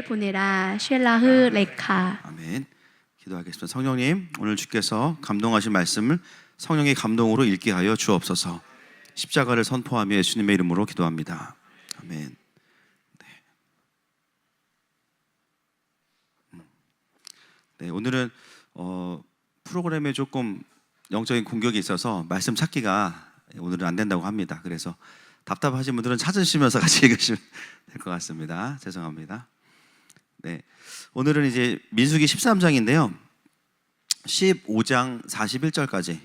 보내라. 쉘라흐 레카. 아멘. 기도하겠습니다. 성령님, 오늘 주께서 감동하신 말씀을 성령의 감동으로 읽게 하여 주옵소서. 십자가를 선포하며 예수님의 이름으로 기도합니다. 아멘. 네, 오늘은 프로그램에 조금 영적인 공격이 있어서 말씀 찾기가 오늘은 안 된다고 합니다. 그래서 답답하신 분들은 찾으시면서 같이 읽으시면 될 것 같습니다. 죄송합니다. 네, 오늘은 이제 민수기 13장인데요. 15장 41절까지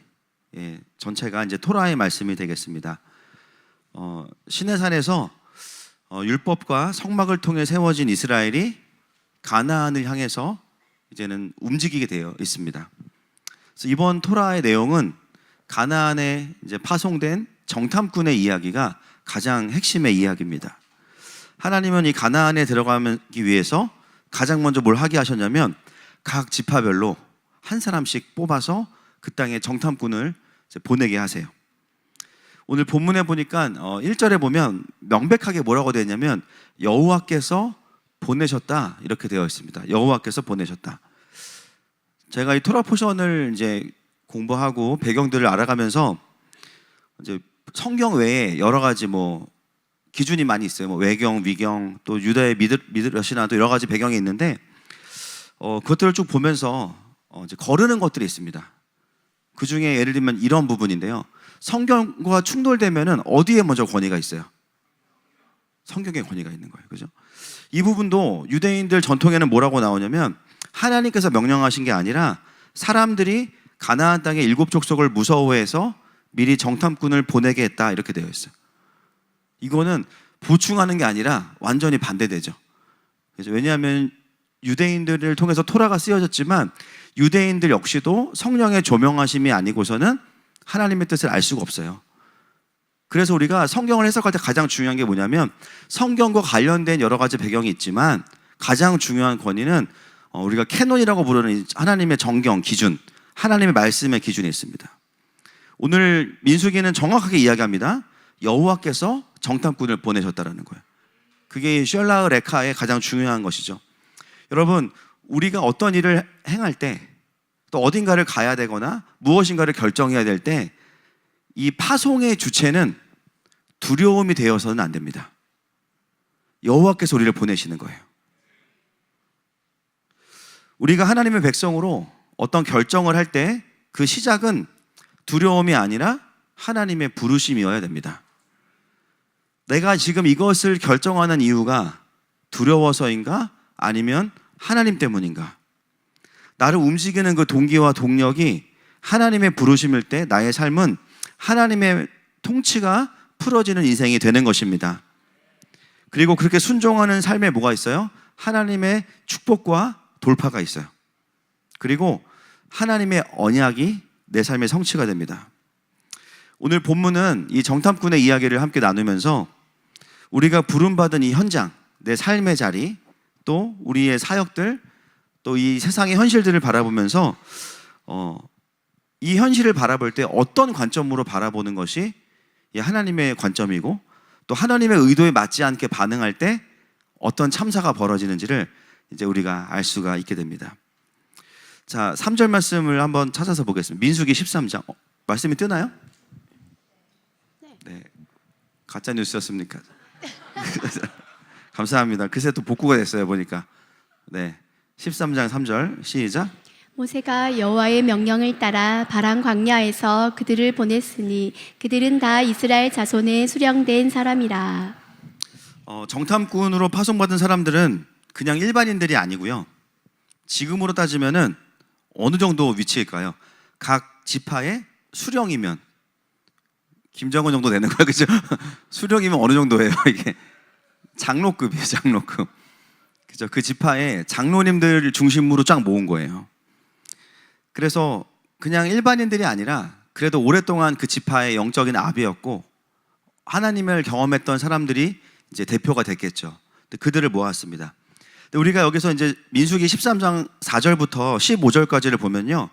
전체가 이제 토라의 말씀이 되겠습니다. 시내산에서 율법과 성막을 통해 세워진 이스라엘이 가나안을 향해서 이제는 움직이게 되어 있습니다. 그래서 이번 토라의 내용은 가나안에 이제 파송된 정탐꾼의 이야기가 가장 핵심의 이야기입니다. 하나님은 이 가나안에 들어가기 위해서 가장 먼저 뭘 하게 하셨냐면 각 지파별로 한 사람씩 뽑아서 그 땅에 정탐꾼을 보내게 하세요. 오늘 본문에 보니까 1절에 보면 명백하게 뭐라고 되어 있냐면 여호와께서 보내셨다 이렇게 되어 있습니다. 여호와께서 보내셨다. 제가 이 토라 포션을 이제 공부하고 배경들을 알아가면서 이제 성경 외에 여러 가지 뭐 기준이 많이 있어요. 뭐 외경, 위경, 또 유다의 미드러시나 또 여러 가지 배경이 있는데 그것들을 쭉 보면서 이제 거르는 것들이 있습니다. 그 중에 예를 들면 이런 부분인데요. 성경과 충돌되면은 어디에 먼저 권위가 있어요? 성경에 권위가 있는 거예요. 그죠? 이 부분도 유대인들 전통에는 뭐라고 나오냐면 하나님께서 명령하신 게 아니라 사람들이 가나안 땅의 7 족속을 무서워해서 미리 정탐꾼을 보내게 했다 이렇게 되어 있어요. 이거는 보충하는 게 아니라 완전히 반대되죠. 그래서 왜냐하면 유대인들을 통해서 토라가 쓰여졌지만 유대인들 역시도 성령의 조명하심이 아니고서는 하나님의 뜻을 알 수가 없어요. 그래서 우리가 성경을 해석할 때 가장 중요한 게 뭐냐면 성경과 관련된 여러 가지 배경이 있지만 가장 중요한 권위는 우리가 캐논이라고 부르는 하나님의 정경, 기준, 하나님의 말씀의 기준이 있습니다. 오늘 민수기는 정확하게 이야기합니다. 여호와께서 정탐꾼을 보내셨다라는 거예요. 그게 쉘라흐 레카의 가장 중요한 것이죠. 여러분, 우리가 어떤 일을 행할 때 또 어딘가를 가야 되거나 무엇인가를 결정해야 될 때 이 파송의 주체는 두려움이 되어서는 안 됩니다. 여호와께서 우리를 보내시는 거예요. 우리가 하나님의 백성으로 어떤 결정을 할 때 그 시작은 두려움이 아니라 하나님의 부르심이어야 됩니다. 내가 지금 이것을 결정하는 이유가 두려워서인가? 아니면 하나님 때문인가? 나를 움직이는 그 동기와 동력이 하나님의 부르심일 때 나의 삶은 하나님의 통치가 풀어지는 인생이 되는 것입니다. 그리고 그렇게 순종하는 삶에 뭐가 있어요? 하나님의 축복과 돌파가 있어요. 그리고 하나님의 언약이 내 삶의 성취가 됩니다. 오늘 본문은 이 정탐꾼의 이야기를 함께 나누면서 우리가 부름받은 이 현장, 내 삶의 자리, 또 우리의 사역들, 또 이 세상의 현실들을 바라보면서 이 현실을 바라볼 때 어떤 관점으로 바라보는 것이 하나님의 관점이고 또 하나님의 의도에 맞지 않게 반응할 때 어떤 참사가 벌어지는지를 이제 우리가 알 수가 있게 됩니다. 자, 3절 말씀을 한번 찾아서 보겠습니다. 민수기 13장. 말씀이 뜨나요? 네. 가짜 뉴스였습니까? 감사합니다. 그새 또 복구가 됐어요, 보니까. 네. 13장 3절 시작. 모세가 여호와의 명령을 따라 바람 광야에서 그들을 보냈으니 그들은 다 이스라엘 자손의 수령된 사람이라. 정탐꾼으로 파송받은 사람들은 그냥 일반인들이 아니고요. 지금으로 따지면은 어느 정도 위치일까요? 각 지파의 수령이면 김정은 정도 되는 거예요, 그죠? 수령이면 어느 정도예요, 이게? 장로급이에요, 장로급. 그죠? 그 지파의 장로님들 중심으로 쫙 모은 거예요. 그래서 그냥 일반인들이 아니라 그래도 오랫동안 그 지파의 영적인 아비였고 하나님을 경험했던 사람들이 이제 대표가 됐겠죠. 그들을 모았습니다. 우리가 여기서 이제 민수기 13장 4절부터 15절까지를 보면요,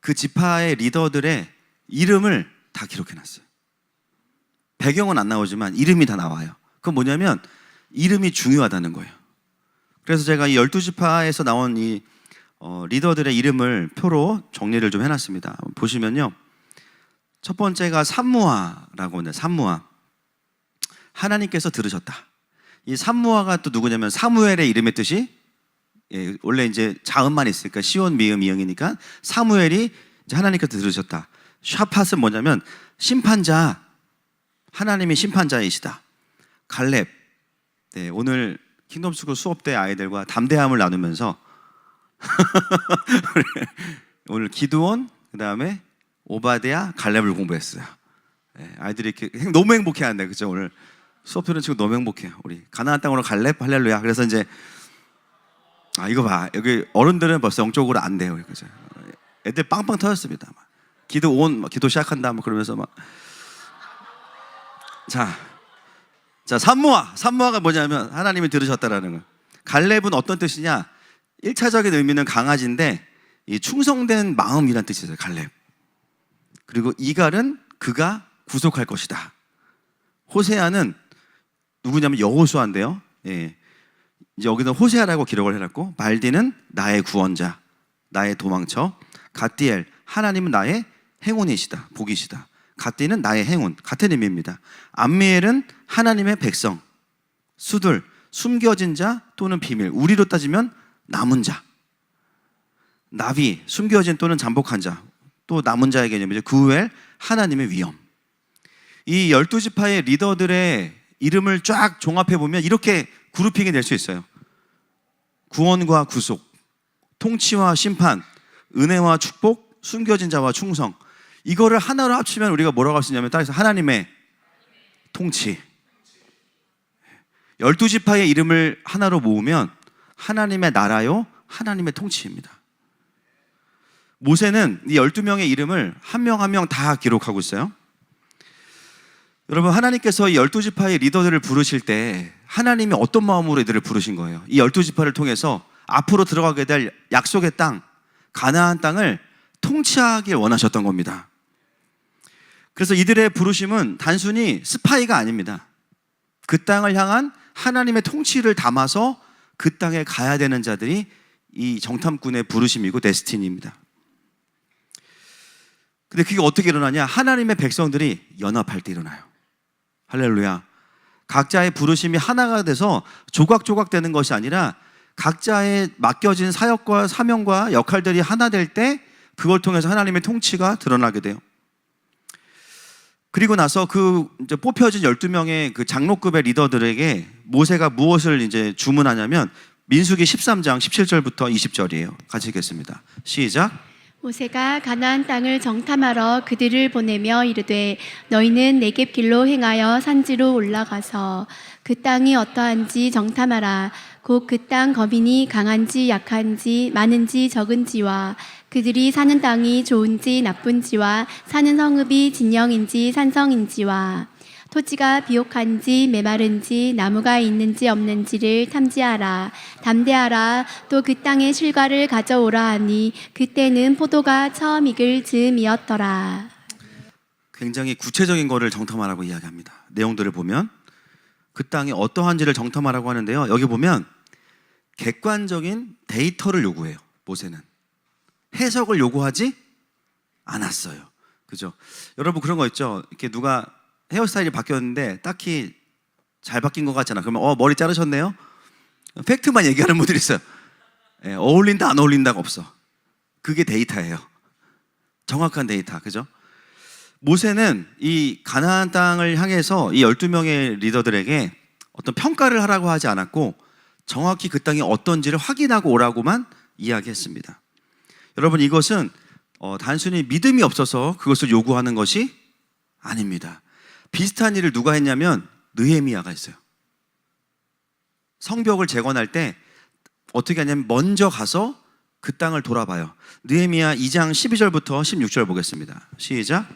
그 지파의 리더들의 이름을 다 기록해놨어요. 배경은 안 나오지만 이름이 다 나와요. 그건 뭐냐면 이름이 중요하다는 거예요. 그래서 제가 이 12지파에서 나온 이 리더들의 이름을 표로 정리를 좀 해놨습니다. 보시면요, 첫 번째가 산무아라고 하는데, 산무아, 하나님께서 들으셨다. 이 산무아가 또 누구냐면 사무엘의 이름의 뜻이, 원래 이제 자음만 있으니까 시온 미음 이응이니까 사무엘이 이제 하나님께서 들으셨다. 샤팟은 뭐냐면 심판자, 하나님이 심판자이시다. 갈렙, 네, 오늘 킹덤스쿨 수업 때 아이들과 담대함을 나누면서 오늘 기드온, 그 다음에 오바댜, 갈렙을 공부했어요. 네, 아이들이 이렇게 너무 행복해하는데, 그죠? 오늘 수업 들은 친구 너무 행복해요. 우리 가나안 땅으로 갈렙, 할렐루야. 그래서 이제 이거 봐, 여기 어른들은 벌써 영적으로 안 돼요, 그죠? 애들 빵빵 터졌습니다. 기도 시작한다, 그러면서 막. 자, 산무아가 뭐냐면 하나님이 들으셨다라는 거. 갈렙은 어떤 뜻이냐? 1차적인 의미는 강아지인데 이 충성된 마음이란 뜻이에요, 갈렙. 그리고 이갈은 그가 구속할 것이다. 호세아는 누구냐면 여호수아인데요. 예. 이제 여기는 호세아라고 기록을 해놨고, 말디는 나의 구원자, 나의 도망처, 갓디엘, 하나님은 나의 행운이시다, 복이시다. 갓디는 나의 행운, 같은 의미입니다. 암미엘은 하나님의 백성, 수들, 숨겨진 자 또는 비밀, 우리로 따지면 남은 자. 나비, 숨겨진 또는 잠복한 자, 또 남은 자의 개념이죠. 구엘, 하나님의 위엄. 이 12지파의 리더들의 이름을 쫙 종합해보면 이렇게 그룹핑이 될 수 있어요. 구원과 구속, 통치와 심판, 은혜와 축복, 숨겨진 자와 충성. 이거를 하나로 합치면 우리가 뭐라고 할 수 있냐면, 따라서 하나님의 통치. 12지파의 이름을 하나로 모으면 하나님의 나라요, 하나님의 통치입니다. 모세는 이 12명의 이름을 한 명 한 명 다 기록하고 있어요. 여러분, 하나님께서 이 12지파의 리더들을 부르실 때 하나님이 어떤 마음으로 이들을 부르신 거예요? 이 12지파를 통해서 앞으로 들어가게 될 약속의 땅, 가나안 땅을 통치하길 원하셨던 겁니다. 그래서 이들의 부르심은 단순히 스파이가 아닙니다. 그 땅을 향한 하나님의 통치를 담아서 그 땅에 가야 되는 자들이 이 정탐꾼의 부르심이고 데스티니입니다. 근데 그게 어떻게 일어나냐? 하나님의 백성들이 연합할 때 일어나요. 할렐루야. 각자의 부르심이 하나가 돼서 조각조각 되는 것이 아니라 각자의 맡겨진 사역과 사명과 역할들이 하나 될 때 그걸 통해서 하나님의 통치가 드러나게 돼요. 그리고 나서 그 이제 뽑혀진 12명의 그 장로급의 리더들에게 모세가 무엇을 이제 주문하냐면 민수기 13장 17절부터 20절이에요. 같이 읽겠습니다. 시작. 모세가 가나안 땅을 정탐하러 그들을 보내며 이르되 너희는 네겝 길로 행하여 산지로 올라가서 그 땅이 어떠한지 정탐하라. 곧 그 땅 거민이 강한지 약한지 많은지 적은지와 그들이 사는 땅이 좋은지 나쁜지와 사는 성읍이 진영인지 산성인지와 토지가 비옥한지 메마른지 나무가 있는지 없는지를 탐지하라. 담대하라. 또 그 땅의 실과를 가져오라 하니 그때는 포도가 처음 익을 즈음이었더라. 굉장히 구체적인 거를 정탐하라고 이야기합니다. 내용들을 보면 그 땅이 어떠한지를 정탐하라고 하는데요. 여기 보면 객관적인 데이터를 요구해요. 모세는 해석을 요구하지 않았어요. 그죠? 여러분 그런 거 있죠? 이렇게 누가 헤어스타일이 바뀌었는데 딱히 잘 바뀐 것 같잖아. 그러면 머리 자르셨네요? 팩트만 얘기하는 분들이 있어요. 어울린다 안 어울린다가 없어. 그게 데이터예요. 정확한 데이터. 그죠? 모세는 이 가나안 땅을 향해서 이 12명의 리더들에게 어떤 평가를 하라고 하지 않았고 정확히 그 땅이 어떤지를 확인하고 오라고만 이야기했습니다. 여러분 이것은 단순히 믿음이 없어서 그것을 요구하는 것이 아닙니다. 비슷한 일을 누가 했냐면 느헤미야가 했어요. 성벽을 재건할 때 어떻게 하냐면 먼저 가서 그 땅을 돌아봐요. 느헤미야 2장 12절부터 16절 보겠습니다. 시작.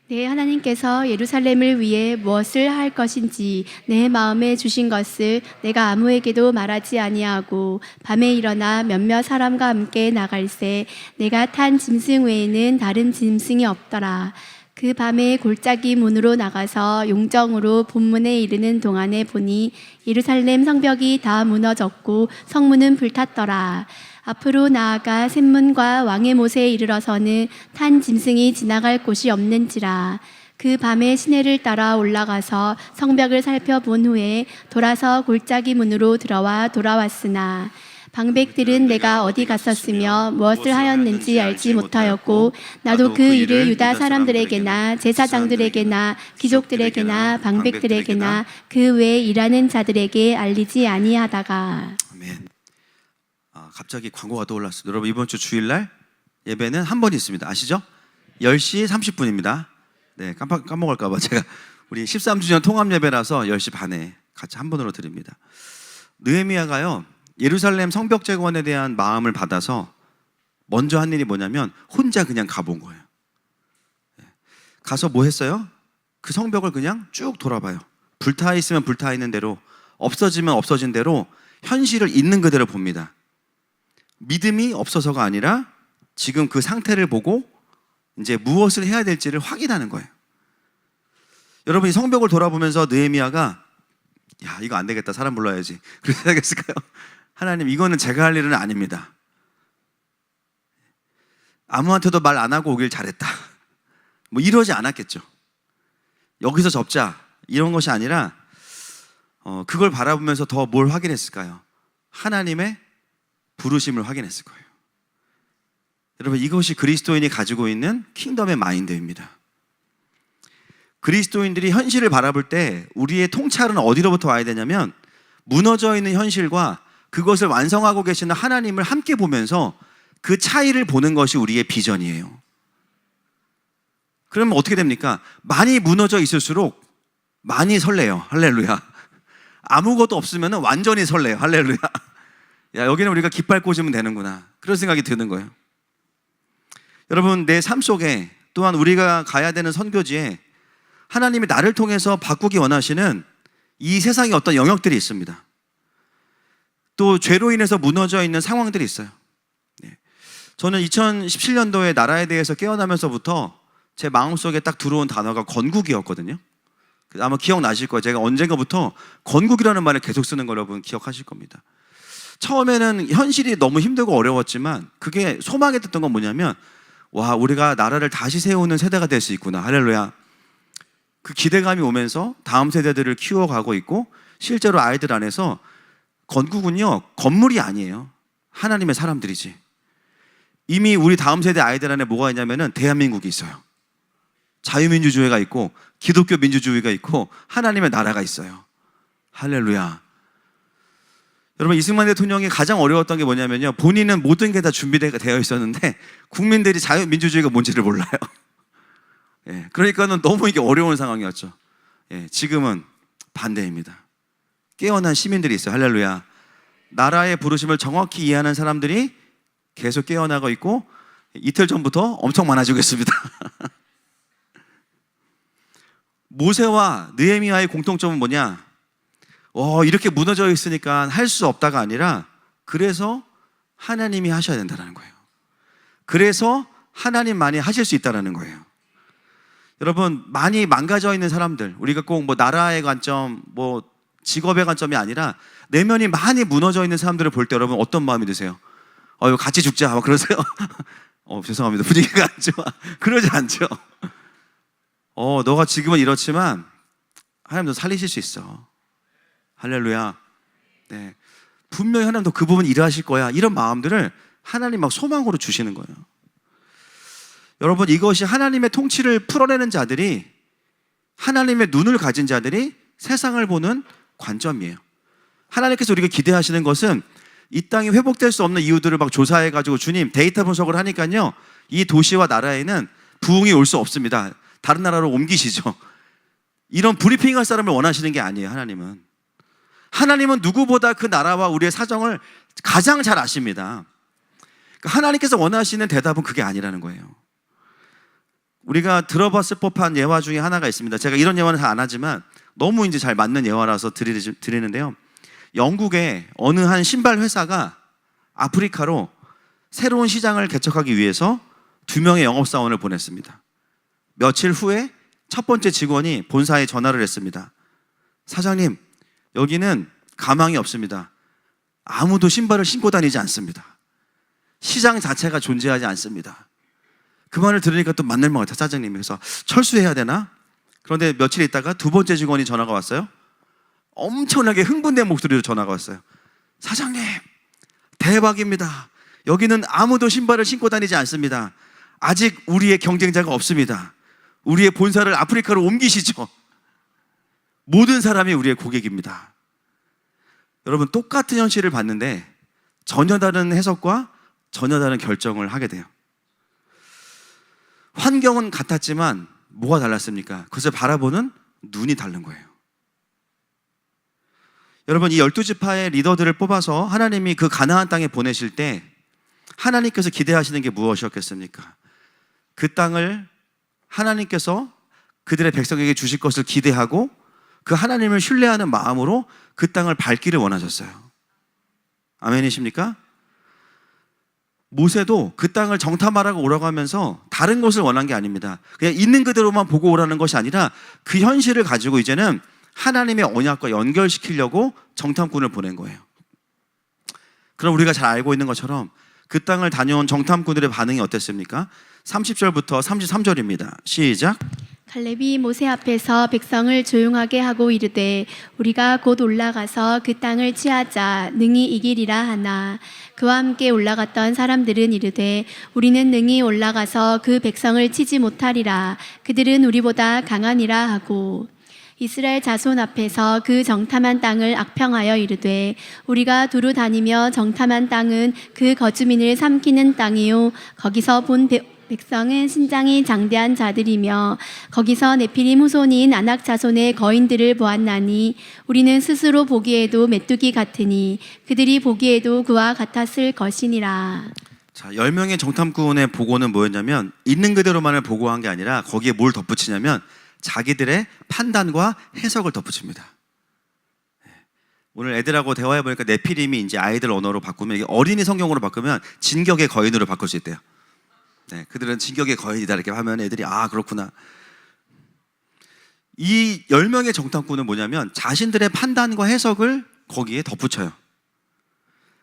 내 하나님께서 예루살렘을 위해 무엇을 할 것인지 내 마음에 주신 것을 내가 아무에게도 말하지 아니하고 밤에 일어나 몇몇 사람과 함께 나갈새 내가 탄 짐승 외에는 다른 짐승이 없더라. 그 밤에 골짜기 문으로 나가서 용정으로 본문에 이르는 동안에 보니 예루살렘 성벽이 다 무너졌고 성문은 불탔더라. 앞으로 나아가 샘문과 왕의 못에 이르러서는 탄 짐승이 지나갈 곳이 없는지라. 그 밤에 시내를 따라 올라가서 성벽을 살펴본 후에 돌아서 골짜기 문으로 들어와 돌아왔으나 방백들은 내가 어디 갔었으며 무엇을 하였는지 알지 못하였고 나도 그 일을 유다 사람들에게나 제사장들에게나 귀족들에게나 방백들에게나 그 외에 일하는 자들에게 알리지 아니하다가. 아멘. 갑자기 광고가 떠올랐습니다. 여러분 이번 주 주일날 예배는 한 번 있습니다. 아시죠? 10시 30분입니다. 네, 까먹을까 봐 제가 우리 13주년 통합 예배라서 10시 반에 같이 한 번으로 드립니다. 느헤미야가요. 예루살렘 성벽 재건에 대한 마음을 받아서 먼저 한 일이 뭐냐면 혼자 그냥 가본 거예요. 가서 뭐 했어요? 그 성벽을 그냥 쭉 돌아봐요. 불타 있으면 불타 있는 대로, 없어지면 없어진 대로 현실을 있는 그대로 봅니다. 믿음이 없어서가 아니라 지금 그 상태를 보고 이제 무엇을 해야 될지를 확인하는 거예요. 여러분 이 성벽을 돌아보면서 느헤미야가 야 이거 안 되겠다, 사람 불러야지, 그렇게 생각했을까요? 하나님 이거는 제가 할 일은 아닙니다. 아무한테도 말 안 하고 오길 잘했다, 뭐 이러지 않았겠죠. 여기서 접자 이런 것이 아니라 그걸 바라보면서 더 뭘 확인했을까요? 하나님의 부르심을 확인했을 거예요. 여러분 이것이 그리스도인이 가지고 있는 킹덤의 마인드입니다. 그리스도인들이 현실을 바라볼 때 우리의 통찰은 어디로부터 와야 되냐면 무너져 있는 현실과 그것을 완성하고 계시는 하나님을 함께 보면서 그 차이를 보는 것이 우리의 비전이에요. 그러면 어떻게 됩니까? 많이 무너져 있을수록 많이 설레요. 할렐루야. 아무것도 없으면 완전히 설레요. 할렐루야. 야, 여기는 우리가 깃발 꽂으면 되는구나, 그런 생각이 드는 거예요. 여러분 내 삶 속에 또한 우리가 가야 되는 선교지에 하나님이 나를 통해서 바꾸기 원하시는 이 세상의 어떤 영역들이 있습니다. 또 죄로 인해서 무너져 있는 상황들이 있어요. 저는 2017년도에 나라에 대해서 깨어나면서부터 제 마음속에 딱 들어온 단어가 건국이었거든요. 아마 기억나실 거예요. 제가 언젠가부터 건국이라는 말을 계속 쓰는 걸 여러분 기억하실 겁니다. 처음에는 현실이 너무 힘들고 어려웠지만 그게 소망이 됐던 건 뭐냐면 와, 우리가 나라를 다시 세우는 세대가 될 수 있구나. 할렐루야. 그 기대감이 오면서 다음 세대들을 키워가고 있고, 실제로 아이들 안에서 건국은요 건물이 아니에요. 하나님의 사람들이지. 이미 우리 다음 세대 아이들 안에 뭐가 있냐면은 대한민국이 있어요. 자유민주주의가 있고 기독교 민주주의가 있고 하나님의 나라가 있어요. 할렐루야. 여러분 이승만 대통령이 가장 어려웠던 게 뭐냐면요, 본인은 모든 게 다 준비되어 있었는데 국민들이 자유민주주의가 뭔지를 몰라요. 그러니까는 너무 이게 어려운 상황이었죠. 지금은 반대입니다. 깨어난 시민들이 있어요. 할렐루야. 나라의 부르심을 정확히 이해하는 사람들이 계속 깨어나고 있고 이틀 전부터 엄청 많아지고 있습니다. 모세와 느헤미야의 공통점은 뭐냐? 이렇게 무너져 있으니까 할 수 없다가 아니라 그래서 하나님이 하셔야 된다는 거예요. 그래서 하나님만이 하실 수 있다는 거예요. 여러분 많이 망가져 있는 사람들, 우리가 꼭 뭐 나라의 관점, 뭐 직업의 관점이 아니라 내면이 많이 무너져 있는 사람들을 볼 때 여러분 어떤 마음이 드세요? 이거 같이 죽자 막 그러세요? 죄송합니다. 분위기가 안 좋아. 그러지 않죠. 너가 지금은 이렇지만 하나님도 살리실 수 있어. 할렐루야. 네. 분명히 하나님도 그 부분 일하실 거야. 이런 마음들을 하나님 막 소망으로 주시는 거예요. 여러분 이것이 하나님의 통치를 풀어내는 자들이, 하나님의 눈을 가진 자들이 세상을 보는 관점이에요. 하나님께서 우리가 기대하시는 것은 이 땅이 회복될 수 없는 이유들을 막 조사해가지고 주님 데이터 분석을 하니까요 이 도시와 나라에는 부흥이 올 수 없습니다. 다른 나라로 옮기시죠. 이런 브리핑할 사람을 원하시는 게 아니에요. 하나님은 누구보다 그 나라와 우리의 사정을 가장 잘 아십니다. 그러니까 하나님께서 원하시는 대답은 그게 아니라는 거예요. 우리가 들어봤을 법한 예화 중에 하나가 있습니다. 제가 이런 예화는 잘 안 하지만 너무 이제 잘 맞는 예화라서 드리는데요. 영국의 어느 한 신발 회사가 아프리카로 새로운 시장을 개척하기 위해서 2명의 영업사원을 보냈습니다. 며칠 후에 첫 번째 직원이 본사에 전화를 했습니다. 사장님, 여기는 가망이 없습니다. 아무도 신발을 신고 다니지 않습니다. 시장 자체가 존재하지 않습니다. 그 말을 들으니까 또 맞는 것 같아요, 사장님이. 그래서 철수해야 되나? 그런데 며칠 있다가 두 번째 직원이 전화가 왔어요. 엄청나게 흥분된 목소리로 전화가 왔어요. 사장님, 대박입니다. 여기는 아무도 신발을 신고 다니지 않습니다. 아직 우리의 경쟁자가 없습니다. 우리의 본사를 아프리카로 옮기시죠. 모든 사람이 우리의 고객입니다. 여러분, 똑같은 현실을 봤는데 전혀 다른 해석과 전혀 다른 결정을 하게 돼요. 환경은 같았지만 뭐가 달랐습니까? 그것을 바라보는 눈이 다른 거예요. 여러분, 이 12지파의 리더들을 뽑아서 하나님이 그 가나안 땅에 보내실 때 하나님께서 기대하시는 게 무엇이었겠습니까? 그 땅을 하나님께서 그들의 백성에게 주실 것을 기대하고 그 하나님을 신뢰하는 마음으로 그 땅을 밟기를 원하셨어요. 아멘이십니까? 모세도 그 땅을 정탐하라고 오라고 하면서 다른 것을 원한 게 아닙니다. 그냥 있는 그대로만 보고 오라는 것이 아니라 그 현실을 가지고 이제는 하나님의 언약과 연결시키려고 정탐꾼을 보낸 거예요. 그럼 우리가 잘 알고 있는 것처럼 그 땅을 다녀온 정탐꾼들의 반응이 어땠습니까? 30절부터 33절입니다. 시작. 갈렙이 모세 앞에서 백성을 조용하게 하고 이르되 우리가 곧 올라가서 그 땅을 취하자 능히 이기리라 하나 그와 함께 올라갔던 사람들은 이르되 우리는 능히 올라가서 그 백성을 치지 못하리라 그들은 우리보다 강하니라 하고 이스라엘 자손 앞에서 그 정탐한 땅을 악평하여 이르되 우리가 두루 다니며 정탐한 땅은 그 거주민을 삼키는 땅이요 거기서 본 백성은 신장이 장대한 자들이며 거기서 네피림 후손인 아낙 자손의 거인들을 보았나니 우리는 스스로 보기에도 메뚜기 같으니 그들이 보기에도 그와 같았을 것이니라. 자, 10명의 정탐꾼의 보고는 뭐였냐면 있는 그대로만을 보고한 게 아니라 거기에 뭘 덧붙이냐면 자기들의 판단과 해석을 덧붙입니다. 오늘 애들하고 대화해 보니까 네피림이 이제 아이들 언어로 바꾸면 이게 어린이 성경으로 바꾸면 진격의 거인으로 바꿀 수 있대요. 네, 그들은 진격의 거인이다 이렇게 하면 애들이 아 그렇구나. 이 10명의 정탐꾼은 뭐냐면 자신들의 판단과 해석을 거기에 덧붙여요.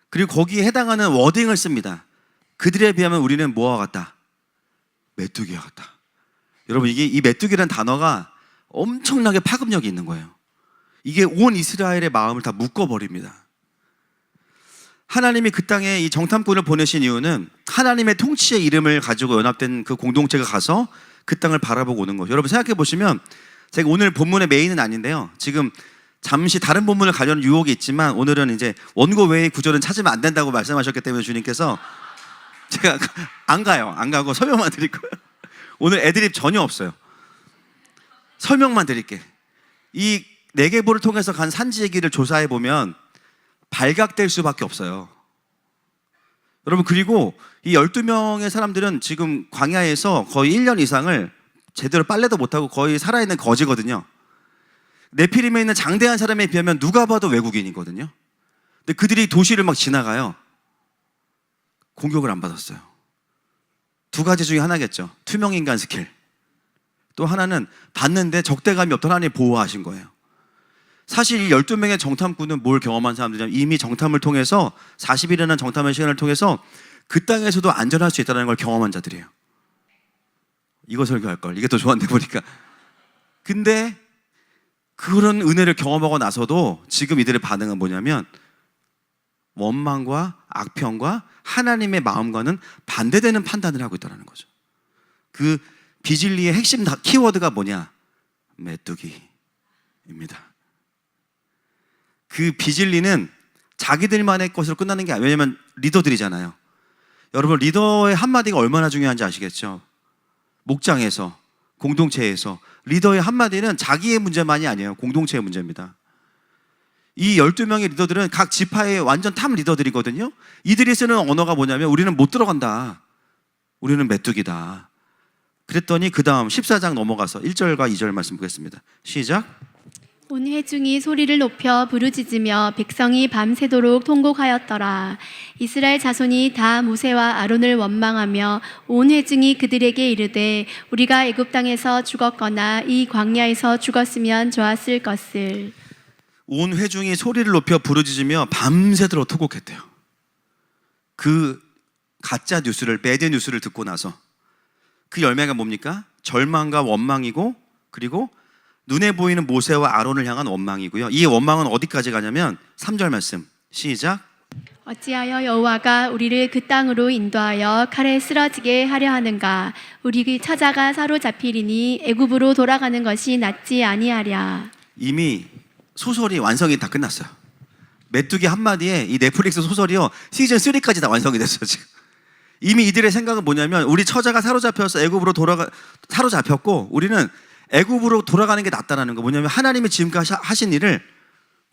그리고 거기에 해당하는 워딩을 씁니다. 그들에 비하면 우리는 뭐와 같다? 메뚜기와 같다. 여러분, 이게 이 메뚜기라는 단어가 엄청나게 파급력이 있는 거예요. 이게 온 이스라엘의 마음을 다 묶어버립니다. 하나님이 그 땅에 이 정탐꾼을 보내신 이유는 하나님의 통치의 이름을 가지고 연합된 그 공동체가 가서 그 땅을 바라보고 오는 거죠. 여러분 생각해 보시면 제가 오늘 본문의 메인은 아닌데요. 지금 잠시 다른 본문을 가려는 유혹이 있지만 오늘은 이제 원고 외의 구절은 찾으면 안 된다고 말씀하셨기 때문에 주님께서 제가 안 가고 설명만 드릴 거예요. 오늘 애드립 전혀 없어요. 설명만 드릴게. 이 네게보를 통해서 간 산지 얘기를 조사해 보면 발각될 수밖에 없어요. 여러분, 그리고 이 12명의 사람들은 지금 광야에서 거의 1년 이상을 제대로 빨래도 못하고 거의 살아있는 거지거든요. 네피림에 있는 장대한 사람에 비하면 누가 봐도 외국인이거든요. 근데 그들이 도시를 막 지나가요. 공격을 안 받았어요. 두 가지 중에 하나겠죠. 투명인간 스킬. 또 하나는 봤는데 적대감이 없던 하나님이 보호하신 거예요. 사실 이 12명의 정탐꾼은 뭘 경험한 사람들이냐면 이미 정탐을 통해서 40일이라는 정탐의 시간을 통해서 그 땅에서도 안전할 수 있다는 걸 경험한 자들이에요. 이거 설교할 걸. 이게 더 좋았는데 보니까. 근데 그런 은혜를 경험하고 나서도 지금 이들의 반응은 뭐냐면 원망과 악평과 하나님의 마음과는 반대되는 판단을 하고 있다는 거죠. 그 비질리의 핵심 키워드가 뭐냐? 메뚜기입니다. 그 비질리는 자기들만의 것으로 끝나는 게 아니에요. 왜냐하면 리더들이잖아요. 여러분, 리더의 한마디가 얼마나 중요한지 아시겠죠? 목장에서, 공동체에서 리더의 한마디는 자기의 문제만이 아니에요. 공동체의 문제입니다. 이 12명의 리더들은 각 지파의 완전 탑 리더들이거든요. 이들이 쓰는 언어가 뭐냐면 우리는 못 들어간다. 우리는 메뚜기다. 그랬더니 그 다음 14장 넘어가서 1절과 2절 말씀 보겠습니다. 시작. 온 회중이 소리를 높여 부르짖으며 백성이 밤새도록 통곡하였더라. 이스라엘 자손이 다 모세와 아론을 원망하며 온 회중이 그들에게 이르되 우리가 애굽 땅에서 죽었거나 이 광야에서 죽었으면 좋았을 것을. 온 회중이 소리를 높여 부르짖으며 밤새도록 통곡했대요. 그 가짜 뉴스를, 배드 뉴스를 듣고 나서 그 열매가 뭡니까? 절망과 원망이고, 그리고 눈에 보이는 모세와 아론을 향한 원망이고요. 이 원망은 어디까지 가냐면 3절 말씀 시작. 어찌하여 여호와가 우리를 그 땅으로 인도하여 칼에 쓰러지게 하려 하는가? 우리 처자가 사로잡히리니 애굽으로 돌아가는 것이 낫지 아니하랴. 이미 소설이 완성이 다 끝났어요. 메뚜기 한마디에 이 넷플릭스 소설이요 시즌 3까지 다 완성이 됐어요. 지금 이미 이들의 생각은 뭐냐면 우리 처자가 사로잡혀서 애굽으로 사로잡혔고 우리는 애굽으로 돌아가는 게 낫다라는 거. 뭐냐면 하나님이 지금까지 하신 일을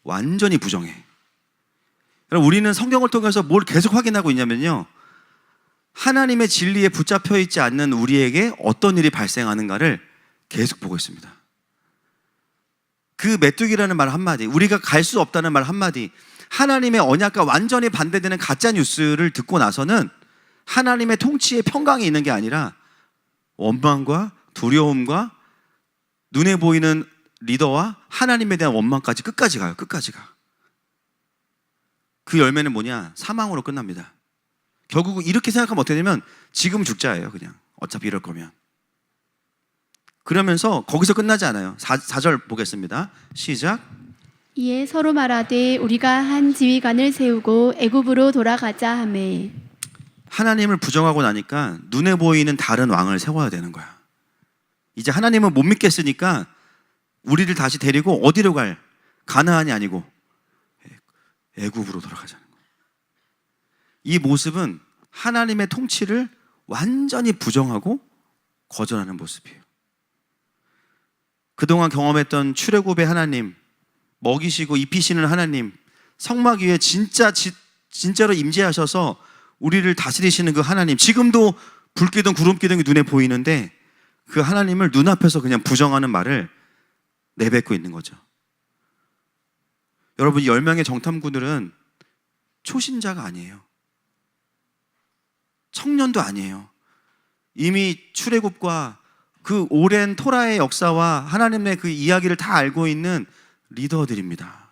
완전히 부정해. 그럼 우리는 성경을 통해서 뭘 계속 확인하고 있냐면요, 하나님의 진리에 붙잡혀 있지 않는 우리에게 어떤 일이 발생하는가를 계속 보고 있습니다. 그 메뚜기라는 말 한마디, 우리가 갈 수 없다는 말 한마디, 하나님의 언약과 완전히 반대되는 가짜 뉴스를 듣고 나서는 하나님의 통치의 평강이 있는 게 아니라 원망과 두려움과 눈에 보이는 리더와 하나님에 대한 원망까지 끝까지 가요. 끝까지 가. 그 열매는 뭐냐? 사망으로 끝납니다. 결국은 이렇게 생각하면 어떻게 되냐면 지금 죽자예요. 그냥 어차피 이럴 거면. 그러면서 거기서 끝나지 않아요. 4절 보겠습니다. 시작. 이에 서로 말하되 우리가 한 지휘관을 세우고 애굽으로 돌아가자 하매. 하나님을 부정하고 나니까 눈에 보이는 다른 왕을 세워야 되는 거야. 이제 하나님은 못 믿겠으니까 우리를 다시 데리고 어디로 갈? 가나안이 아니고 애굽으로 돌아가자는 거야. 이 모습은 하나님의 통치를 완전히 부정하고 거절하는 모습이에요. 그동안 경험했던 출애굽의 하나님, 먹이시고 입히시는 하나님, 성막 위에 진짜로 임재하셔서 우리를 다스리시는 그 하나님, 지금도 불기둥 구름기둥이 눈에 보이는데 그 하나님을 눈앞에서 그냥 부정하는 말을 내뱉고 있는 거죠. 여러분, 10명의 정탐꾼들은 초신자가 아니에요. 청년도 아니에요. 이미 출애굽과 그 오랜 토라의 역사와 하나님의 그 이야기를 다 알고 있는 리더들입니다.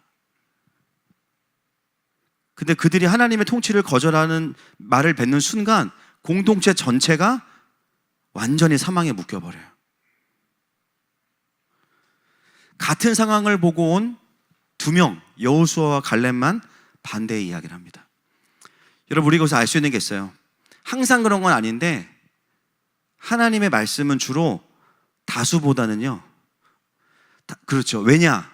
근데 그들이 하나님의 통치를 거절하는 말을 뱉는 순간 공동체 전체가 완전히 사망에 묶여버려요. 같은 상황을 보고 온 2명, 여호수아와 갈렙만 반대의 이야기를 합니다. 여러분, 우리가 여기서 알 수 있는 게 있어요. 항상 그런 건 아닌데 하나님의 말씀은 주로 다수보다는요, 그렇죠. 왜냐?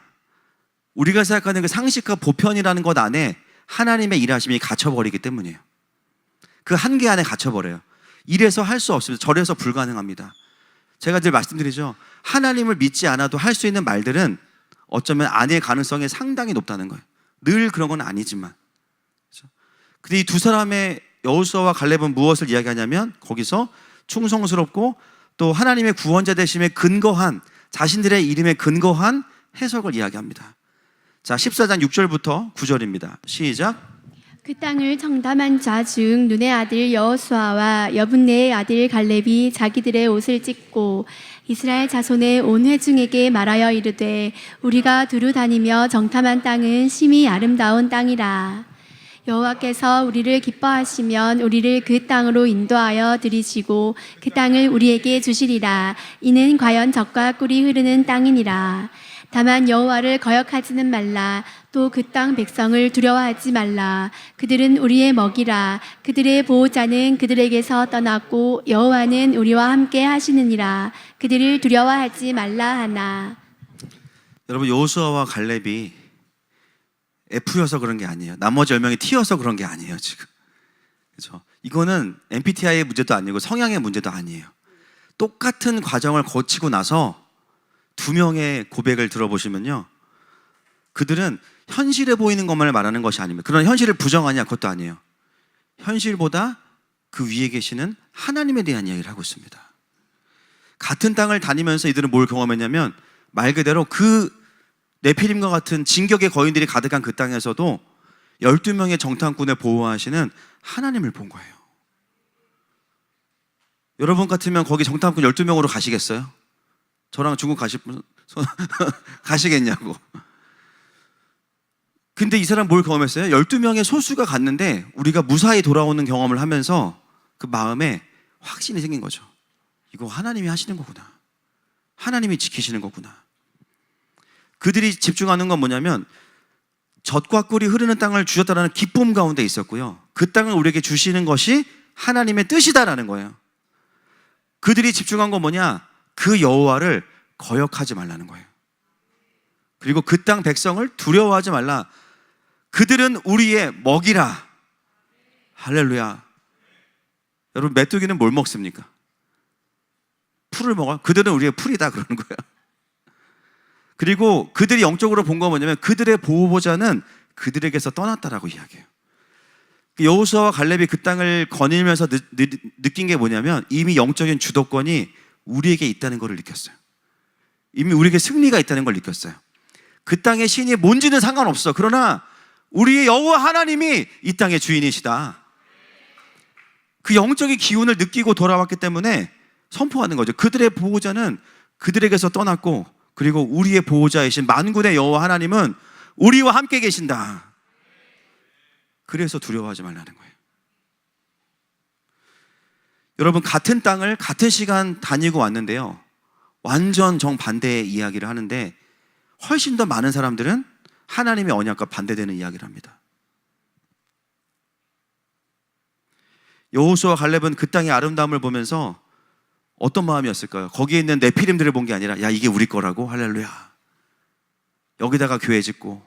우리가 생각하는 그 상식과 보편이라는 것 안에 하나님의 일하심이 갇혀버리기 때문이에요. 그 한계 안에 갇혀버려요. 이래서 할 수 없습니다. 저래서 불가능합니다. 제가 늘 말씀드리죠. 하나님을 믿지 않아도 할 수 있는 말들은 어쩌면 아닐 가능성이 상당히 높다는 거예요. 늘 그런 건 아니지만. 그렇죠? 근데 이 두 사람의 여호수아와 갈렙은 무엇을 이야기하냐면 거기서 충성스럽고 또 하나님의 구원자 되심에 근거한, 자신들의 이름에 근거한 해석을 이야기합니다. 자, 14장 6절부터 9절입니다. 시작. 그 땅을 정탐한 자 중 눈의 아들 여호수아와 여분네의 아들 갈렙이 자기들의 옷을 찢고 이스라엘 자손의 온 회중에게 말하여 이르되 우리가 두루 다니며 정탐한 땅은 심히 아름다운 땅이라. 여호와께서 우리를 기뻐하시면 우리를 그 땅으로 인도하여 들이시고 그 땅을 우리에게 주시리라. 이는 과연 젖과 꿀이 흐르는 땅이니라. 다만 여호와를 거역하지는 말라. 또 그 땅 백성을 두려워하지 말라. 그들은 우리의 먹이라. 그들의 보호자는 그들에게서 떠났고 여호와는 우리와 함께 하시느니라. 그들을 두려워하지 말라 하나. 여러분, 여호수아와 갈렙이 F여서 그런 게 아니에요. 나머지 10명이 T여서 그런 게 아니에요. 지금, 그렇죠? 이거는 MBTI의 문제도 아니고 성향의 문제도 아니에요. 똑같은 과정을 거치고 나서 2명의 고백을 들어보시면요, 그들은 현실에 보이는 것만을 말하는 것이 아닙니다. 그런 현실을 부정하냐? 그것도 아니에요. 현실보다 그 위에 계시는 하나님에 대한 이야기를 하고 있습니다. 같은 땅을 다니면서 이들은 뭘 경험했냐면 말 그대로 그 네피림과 같은 진격의 거인들이 가득한 그 땅에서도 12명의 정탐꾼을 보호하시는 하나님을 본 거예요. 여러분 같으면 거기 정탐꾼 12명으로 가시겠어요? 저랑 중국 가실 분 가시겠냐고. 근데 이 사람 뭘 경험했어요? 12명의 소수가 갔는데 우리가 무사히 돌아오는 경험을 하면서 그 마음에 확신이 생긴 거죠. 이거 하나님이 하시는 거구나. 하나님이 지키시는 거구나. 그들이 집중하는 건 뭐냐면 젖과 꿀이 흐르는 땅을 주셨다라는 기쁨 가운데 있었고요. 그 땅을 우리에게 주시는 것이 하나님의 뜻이다라는 거예요. 그들이 집중한 건 뭐냐? 그 여호와를 거역하지 말라는 거예요. 그리고 그 땅 백성을 두려워하지 말라. 그들은 우리의 먹이라. 할렐루야. 여러분, 메뚜기는 뭘 먹습니까? 풀을 먹어요. 그들은 우리의 풀이다 그러는 거예요. 그리고 그들이 영적으로 본 건 뭐냐면 그들의 보호보좌는 그들에게서 떠났다라고 이야기해요. 여호수아와 갈렙이 그 땅을 거닐면서 느낀 게 뭐냐면 이미 영적인 주도권이 우리에게 있다는 걸 느꼈어요. 이미 우리에게 승리가 있다는 걸 느꼈어요. 그 땅의 신이 뭔지는 상관없어. 그러나 우리의 여호와 하나님이 이 땅의 주인이시다. 그 영적인 기운을 느끼고 돌아왔기 때문에 선포하는 거죠. 그들의 보호자는 그들에게서 떠났고, 그리고 우리의 보호자이신 만군의 여호와 하나님은 우리와 함께 계신다. 그래서 두려워하지 말라는 거예요. 여러분, 같은 땅을 같은 시간 다니고 왔는데요, 완전 정반대의 이야기를 하는데 훨씬 더 많은 사람들은 하나님의 언약과 반대되는 이야기를 합니다. 여호수아와 갈렙은 그 땅의 아름다움을 보면서 어떤 마음이었을까요? 거기에 있는 네피림들을 본 게 아니라, 야, 이게 우리 거라고? 할렐루야. 여기다가 교회 짓고,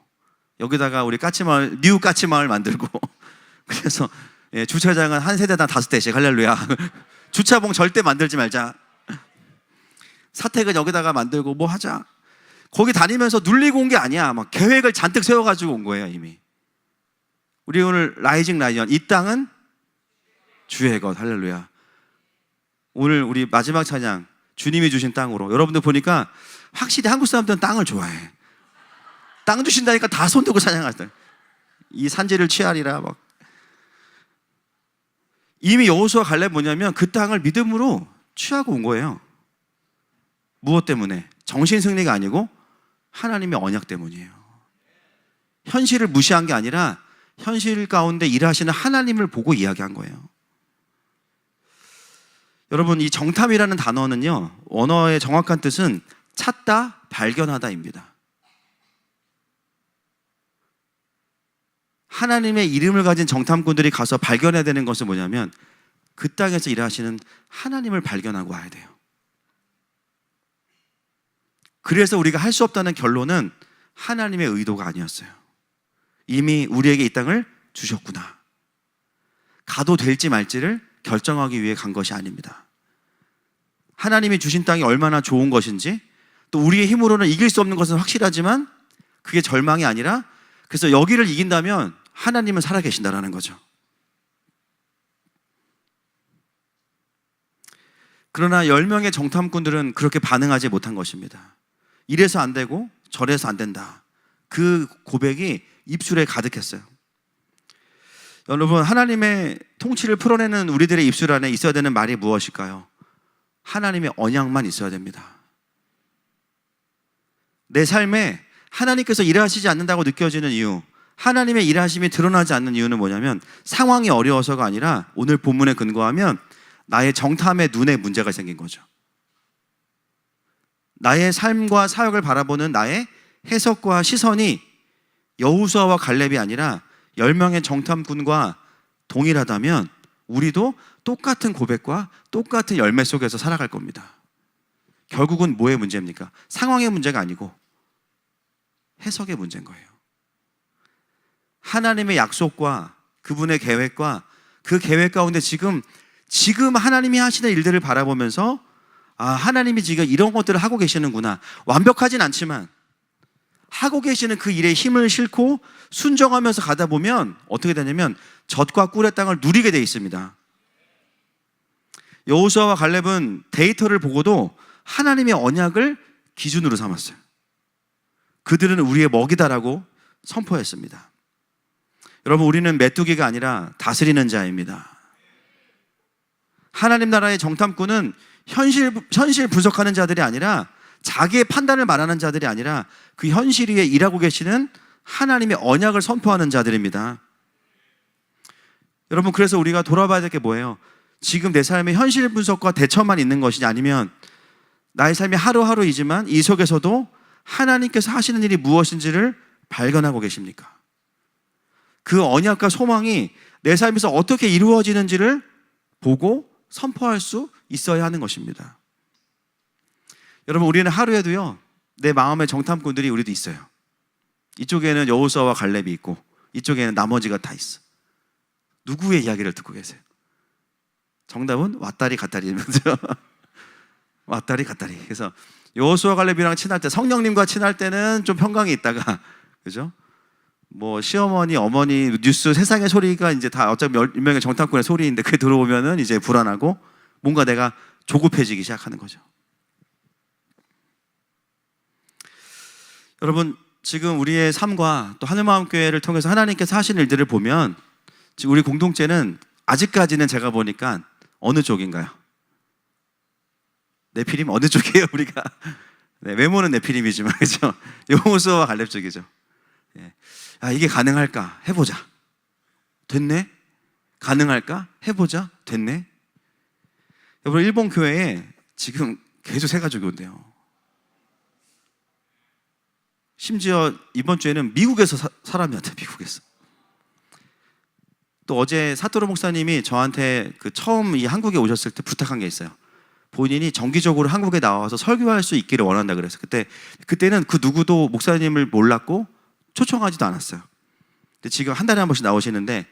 여기다가 우리 까치마을, 뉴 까치마을 만들고, 그래서 주차장은 한 세대당 5대씩, 할렐루야. 주차봉 절대 만들지 말자. 사택은 여기다가 만들고 뭐 하자. 거기 다니면서 눌리고 온 게 아니야. 막 계획을 잔뜩 세워가지고 온 거예요, 이미. 우리 오늘 라이징 라이언, 이 땅은 주의 것, 할렐루야. 오늘 우리 마지막 찬양, 주님이 주신 땅으로. 여러분들 보니까 확실히 한국 사람들은 땅을 좋아해. 땅 주신다니까 다 손들고 찬양하시다. 이 산지를 취하리라 막. 이미 여호수아 갈렙 뭐냐면 그 땅을 믿음으로 취하고 온 거예요. 무엇 때문에? 정신 승리가 아니고 하나님의 언약 때문이에요. 현실을 무시한 게 아니라 현실 가운데 일하시는 하나님을 보고 이야기한 거예요. 여러분, 이 정탐이라는 단어는요, 원어의 정확한 뜻은 찾다, 발견하다입니다. 하나님의 이름을 가진 정탐꾼들이 가서 발견해야 되는 것은 뭐냐면 그 땅에서 일하시는 하나님을 발견하고 와야 돼요. 그래서 우리가 할 수 없다는 결론은 하나님의 의도가 아니었어요. 이미 우리에게 이 땅을 주셨구나. 가도 될지 말지를 결정하기 위해 간 것이 아닙니다. 하나님이 주신 땅이 얼마나 좋은 것인지, 또 우리의 힘으로는 이길 수 없는 것은 확실하지만 그게 절망이 아니라, 그래서 여기를 이긴다면 하나님은 살아계신다라는 거죠. 그러나 10명의 정탐꾼들은 그렇게 반응하지 못한 것입니다. 이래서 안 되고 저래서 안 된다. 그 고백이 입술에 가득했어요. 여러분, 하나님의 통치를 풀어내는 우리들의 입술 안에 있어야 되는 말이 무엇일까요? 하나님의 언약만 있어야 됩니다. 내 삶에 하나님께서 일하시지 않는다고 느껴지는 이유, 하나님의 일하심이 드러나지 않는 이유는 뭐냐면 상황이 어려워서가 아니라 오늘 본문에 근거하면 나의 정탐의 눈에 문제가 생긴 거죠. 나의 삶과 사역을 바라보는 나의 해석과 시선이 여호수아와 갈렙이 아니라 10명의 정탐꾼과 동일하다면 우리도 똑같은 고백과 똑같은 열매 속에서 살아갈 겁니다. 결국은 뭐의 문제입니까? 상황의 문제가 아니고 해석의 문제인 거예요. 하나님의 약속과 그분의 계획과 그 계획 가운데 지금 하나님이 하시는 일들을 바라보면서, 아, 하나님이 지금 이런 것들을 하고 계시는구나. 완벽하진 않지만 하고 계시는 그 일에 힘을 싣고 순종하면서 가다 보면 어떻게 되냐면 젖과 꿀의 땅을 누리게 돼 있습니다. 여호수아와 갈렙은 데이터를 보고도 하나님의 언약을 기준으로 삼았어요. 그들은 우리의 먹이다라고 선포했습니다. 여러분, 우리는 메뚜기가 아니라 다스리는 자입니다. 하나님 나라의 정탐꾼은 현실 분석하는 자들이 아니라 자기의 판단을 말하는 자들이 아니라 그 현실 위에 일하고 계시는 하나님의 언약을 선포하는 자들입니다. 여러분, 그래서 우리가 돌아봐야 될 게 뭐예요? 지금 내 삶의 현실 분석과 대처만 있는 것이냐, 아니면 나의 삶이 하루하루이지만 이 속에서도 하나님께서 하시는 일이 무엇인지를 발견하고 계십니까? 그 언약과 소망이 내 삶에서 어떻게 이루어지는지를 보고 선포할 수 있어야 하는 것입니다. 여러분, 우리는 하루에도요, 내 마음의 정탐꾼들이 우리도 있어요. 이쪽에는 여호수아와 갈렙이 있고 이쪽에는 나머지가 다 있어. 누구의 이야기를 듣고 계세요? 정답은 왔다리 갔다리면서요. 왔다리 갔다리. 그래서 여호수아 갈렙이랑 친할 때, 성령님과 친할 때는 좀 평강이 있다가, 그죠? 뭐 시어머니, 어머니, 뉴스, 세상의 소리가 이제 다 어차피 몇 명의 정탐꾼의 소리인데 그게 들어오면은 이제 불안하고 뭔가 내가 조급해지기 시작하는 거죠. 여러분, 지금 우리의 삶과 또 하늘마음교회를 통해서 하나님께서 하신 일들을 보면 지금 우리 공동체는 아직까지는 제가 보니까 어느 쪽인가요? 네피림 어느 쪽이에요, 우리가? 네, 외모는 네피림이지만, 그죠? 여호수아와 갈렙 쪽이죠. 예. 아, 이게 가능할까? 해보자. 됐네? 가능할까? 해보자. 됐네? 여러분, 일본 교회에 지금 계속 세 가족이 온대요. 심지어 이번 주에는 미국에서 사람이 왔대요, 미국에서. 또 어제 사토루 목사님이 저한테 그 처음 이 한국에 오셨을 때 부탁한 게 있어요. 본인이 정기적으로 한국에 나와서 설교할 수 있기를 원한다 그래서 그때는 그 누구도 목사님을 몰랐고 초청하지도 않았어요. 근데 지금 한 달에 한 번씩 나오시는데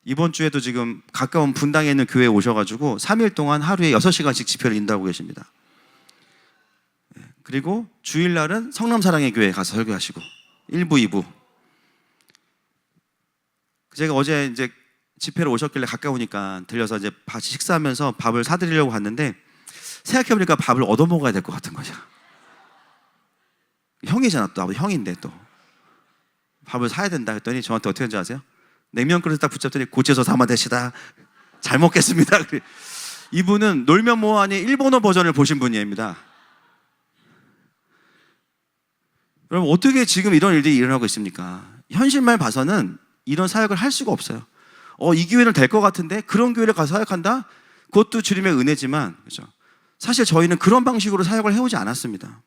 이번 주에도 지금 가까운 분당에 있는 교회에 오셔가지고 3일 동안 하루에 6시간씩 집회를 인도하고 계십니다. 그리고 주일날은 성남사랑의 교회에 가서 설교하시고 1부, 2부. 제가 어제 이제 집회로 오셨길래 가까우니까 들려서 이제 같이 식사하면서 밥을 사드리려고 갔는데 생각해보니까 밥을 얻어먹어야 될 것 같은 거죠. 형이잖아, 또 형인데 또 밥을 사야 된다 했더니 저한테 어떻게 했는지 아세요? 냉면 그릇 딱 붙잡더니 고쳐서 담아 대시다. 잘 먹겠습니다. 이분은 놀면 뭐하니 일본어 버전을 보신 분입니다. 여러분, 어떻게 지금 이런 일들이 일어나고 있습니까? 현실만 봐서는 이런 사역을 할 수가 없어요. 이 교회는 될 것 같은데 그런 교회를 가서 사역한다? 그것도 주님의 은혜지만, 그렇죠? 사실 저희는 그런 방식으로 사역을 해오지 않았습니다.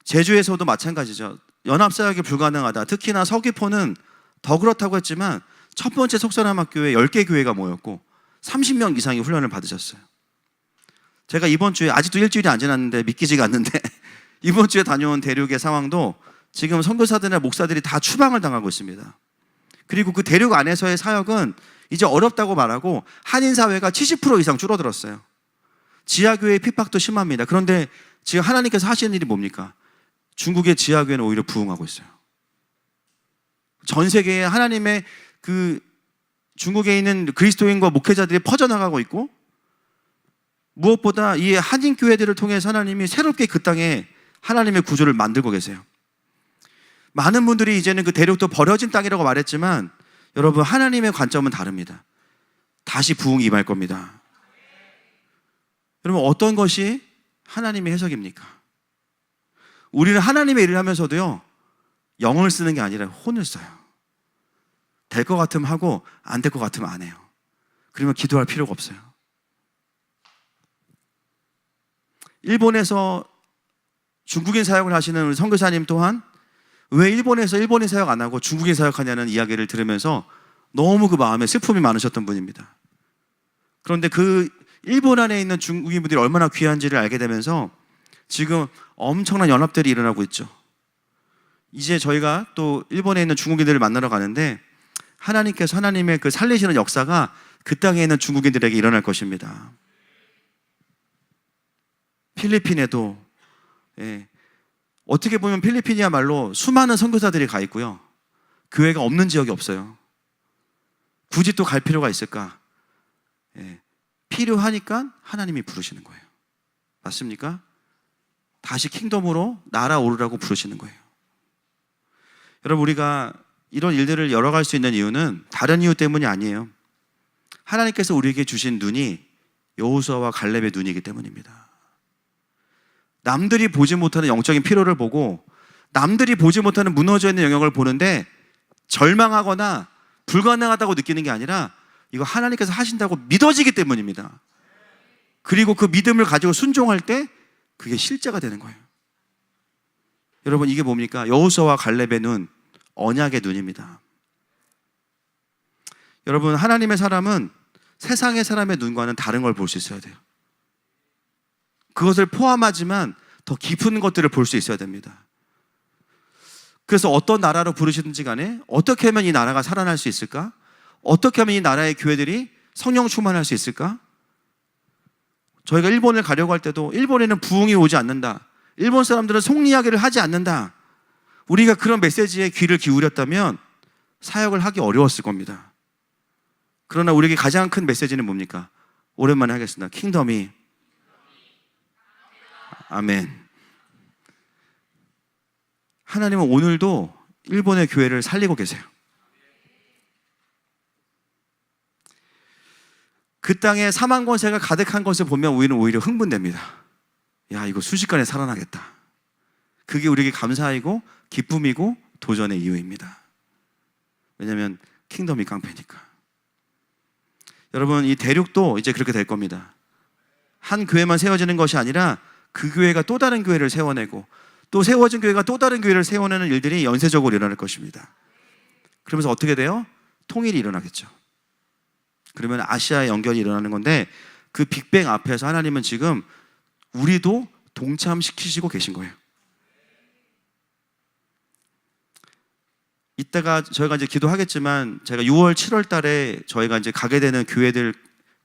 제주에서도 마찬가지죠. 연합사역이 불가능하다. 특히나 서귀포는 더 그렇다고 했지만 첫 번째 속사람학교에 10개 교회가 모였고 30명 이상이 훈련을 받으셨어요. 제가 이번 주에 아직도 일주일이 안 지났는데 믿기지가 않는데 이번 주에 다녀온 대륙의 상황도 지금 선교사들이나 목사들이 다 추방을 당하고 있습니다. 그리고 그 대륙 안에서의 사역은 이제 어렵다고 말하고 한인사회가 70% 이상 줄어들었어요. 지하교회의 핍박도 심합니다. 그런데 지금 하나님께서 하시는 일이 뭡니까? 중국의 지하교회는 오히려 부흥하고 있어요. 전 세계에 하나님의 그 중국에 있는 그리스도인과 목회자들이 퍼져나가고 있고, 무엇보다 이 한인교회들을 통해서 하나님이 새롭게 그 땅에 하나님의 구조를 만들고 계세요. 많은 분들이 이제는 그 대륙도 버려진 땅이라고 말했지만 여러분, 하나님의 관점은 다릅니다. 다시 부흥이 임할 겁니다. 여러분, 어떤 것이 하나님의 해석입니까? 우리는 하나님의 일을 하면서도요, 영을 쓰는 게 아니라 혼을 써요. 될 것 같으면 하고 안 될 것 같으면 안 해요. 그러면 기도할 필요가 없어요. 일본에서 중국인 사역을 하시는 우리 선교사님 또한 왜 일본에서 일본인 사역 안 하고 중국인 사역하냐는 이야기를 들으면서 너무 그 마음에 슬픔이 많으셨던 분입니다. 그런데 그 일본 안에 있는 중국인분들이 얼마나 귀한지를 알게 되면서 지금 엄청난 연합들이 일어나고 있죠. 이제 저희가 또 일본에 있는 중국인들을 만나러 가는데 하나님께서 하나님의 그 살리시는 역사가 그 땅에 있는 중국인들에게 일어날 것입니다. 필리핀에도, 어떻게 보면 필리핀이야말로 수많은 선교사들이 가 있고요, 교회가 없는 지역이 없어요. 굳이 또 갈 필요가 있을까? 필요하니까 하나님이 부르시는 거예요. 맞습니까? 다시 킹덤으로 날아오르라고 부르시는 거예요. 여러분, 우리가 이런 일들을 열어갈 수 있는 이유는 다른 이유 때문이 아니에요. 하나님께서 우리에게 주신 눈이 여호수아와 갈렙의 눈이기 때문입니다. 남들이 보지 못하는 영적인 피로를 보고 남들이 보지 못하는 무너져 있는 영역을 보는데 절망하거나 불가능하다고 느끼는 게 아니라 이거 하나님께서 하신다고 믿어지기 때문입니다. 그리고 그 믿음을 가지고 순종할 때 그게 실제가 되는 거예요. 여러분, 이게 뭡니까? 여호수아와 갈렙의 눈, 언약의 눈입니다. 여러분, 하나님의 사람은 세상의 사람의 눈과는 다른 걸 볼 수 있어야 돼요. 그것을 포함하지만 더 깊은 것들을 볼 수 있어야 됩니다. 그래서 어떤 나라로 부르시든지 간에 어떻게 하면 이 나라가 살아날 수 있을까? 어떻게 하면 이 나라의 교회들이 성령 충만할 수 있을까? 저희가 일본을 가려고 할 때도 일본에는 부흥이 오지 않는다. 일본 사람들은 속 이야기를 하지 않는다. 우리가 그런 메시지에 귀를 기울였다면 사역을 하기 어려웠을 겁니다. 그러나 우리에게 가장 큰 메시지는 뭡니까? 오랜만에 하겠습니다. 킹덤이 아멘. 하나님은 오늘도 일본의 교회를 살리고 계세요. 그 땅에 사망 권세가 가득한 것을 보면 우리는 오히려 흥분됩니다. 야, 이거 순식간에 살아나겠다. 그게 우리에게 감사이고 기쁨이고 도전의 이유입니다. 왜냐하면 킹덤이 깡패니까. 여러분, 이 대륙도 이제 그렇게 될 겁니다. 한 교회만 세워지는 것이 아니라 그 교회가 또 다른 교회를 세워내고 또 세워진 교회가 또 다른 교회를 세워내는 일들이 연쇄적으로 일어날 것입니다. 그러면서 어떻게 돼요? 통일이 일어나겠죠. 그러면 아시아의 연결이 일어나는 건데 그 빅뱅 앞에서 하나님은 지금 우리도 동참시키시고 계신 거예요. 이따가 저희가 이제 기도하겠지만 제가 6월, 7월 달에 저희가 이제 가게 되는 교회들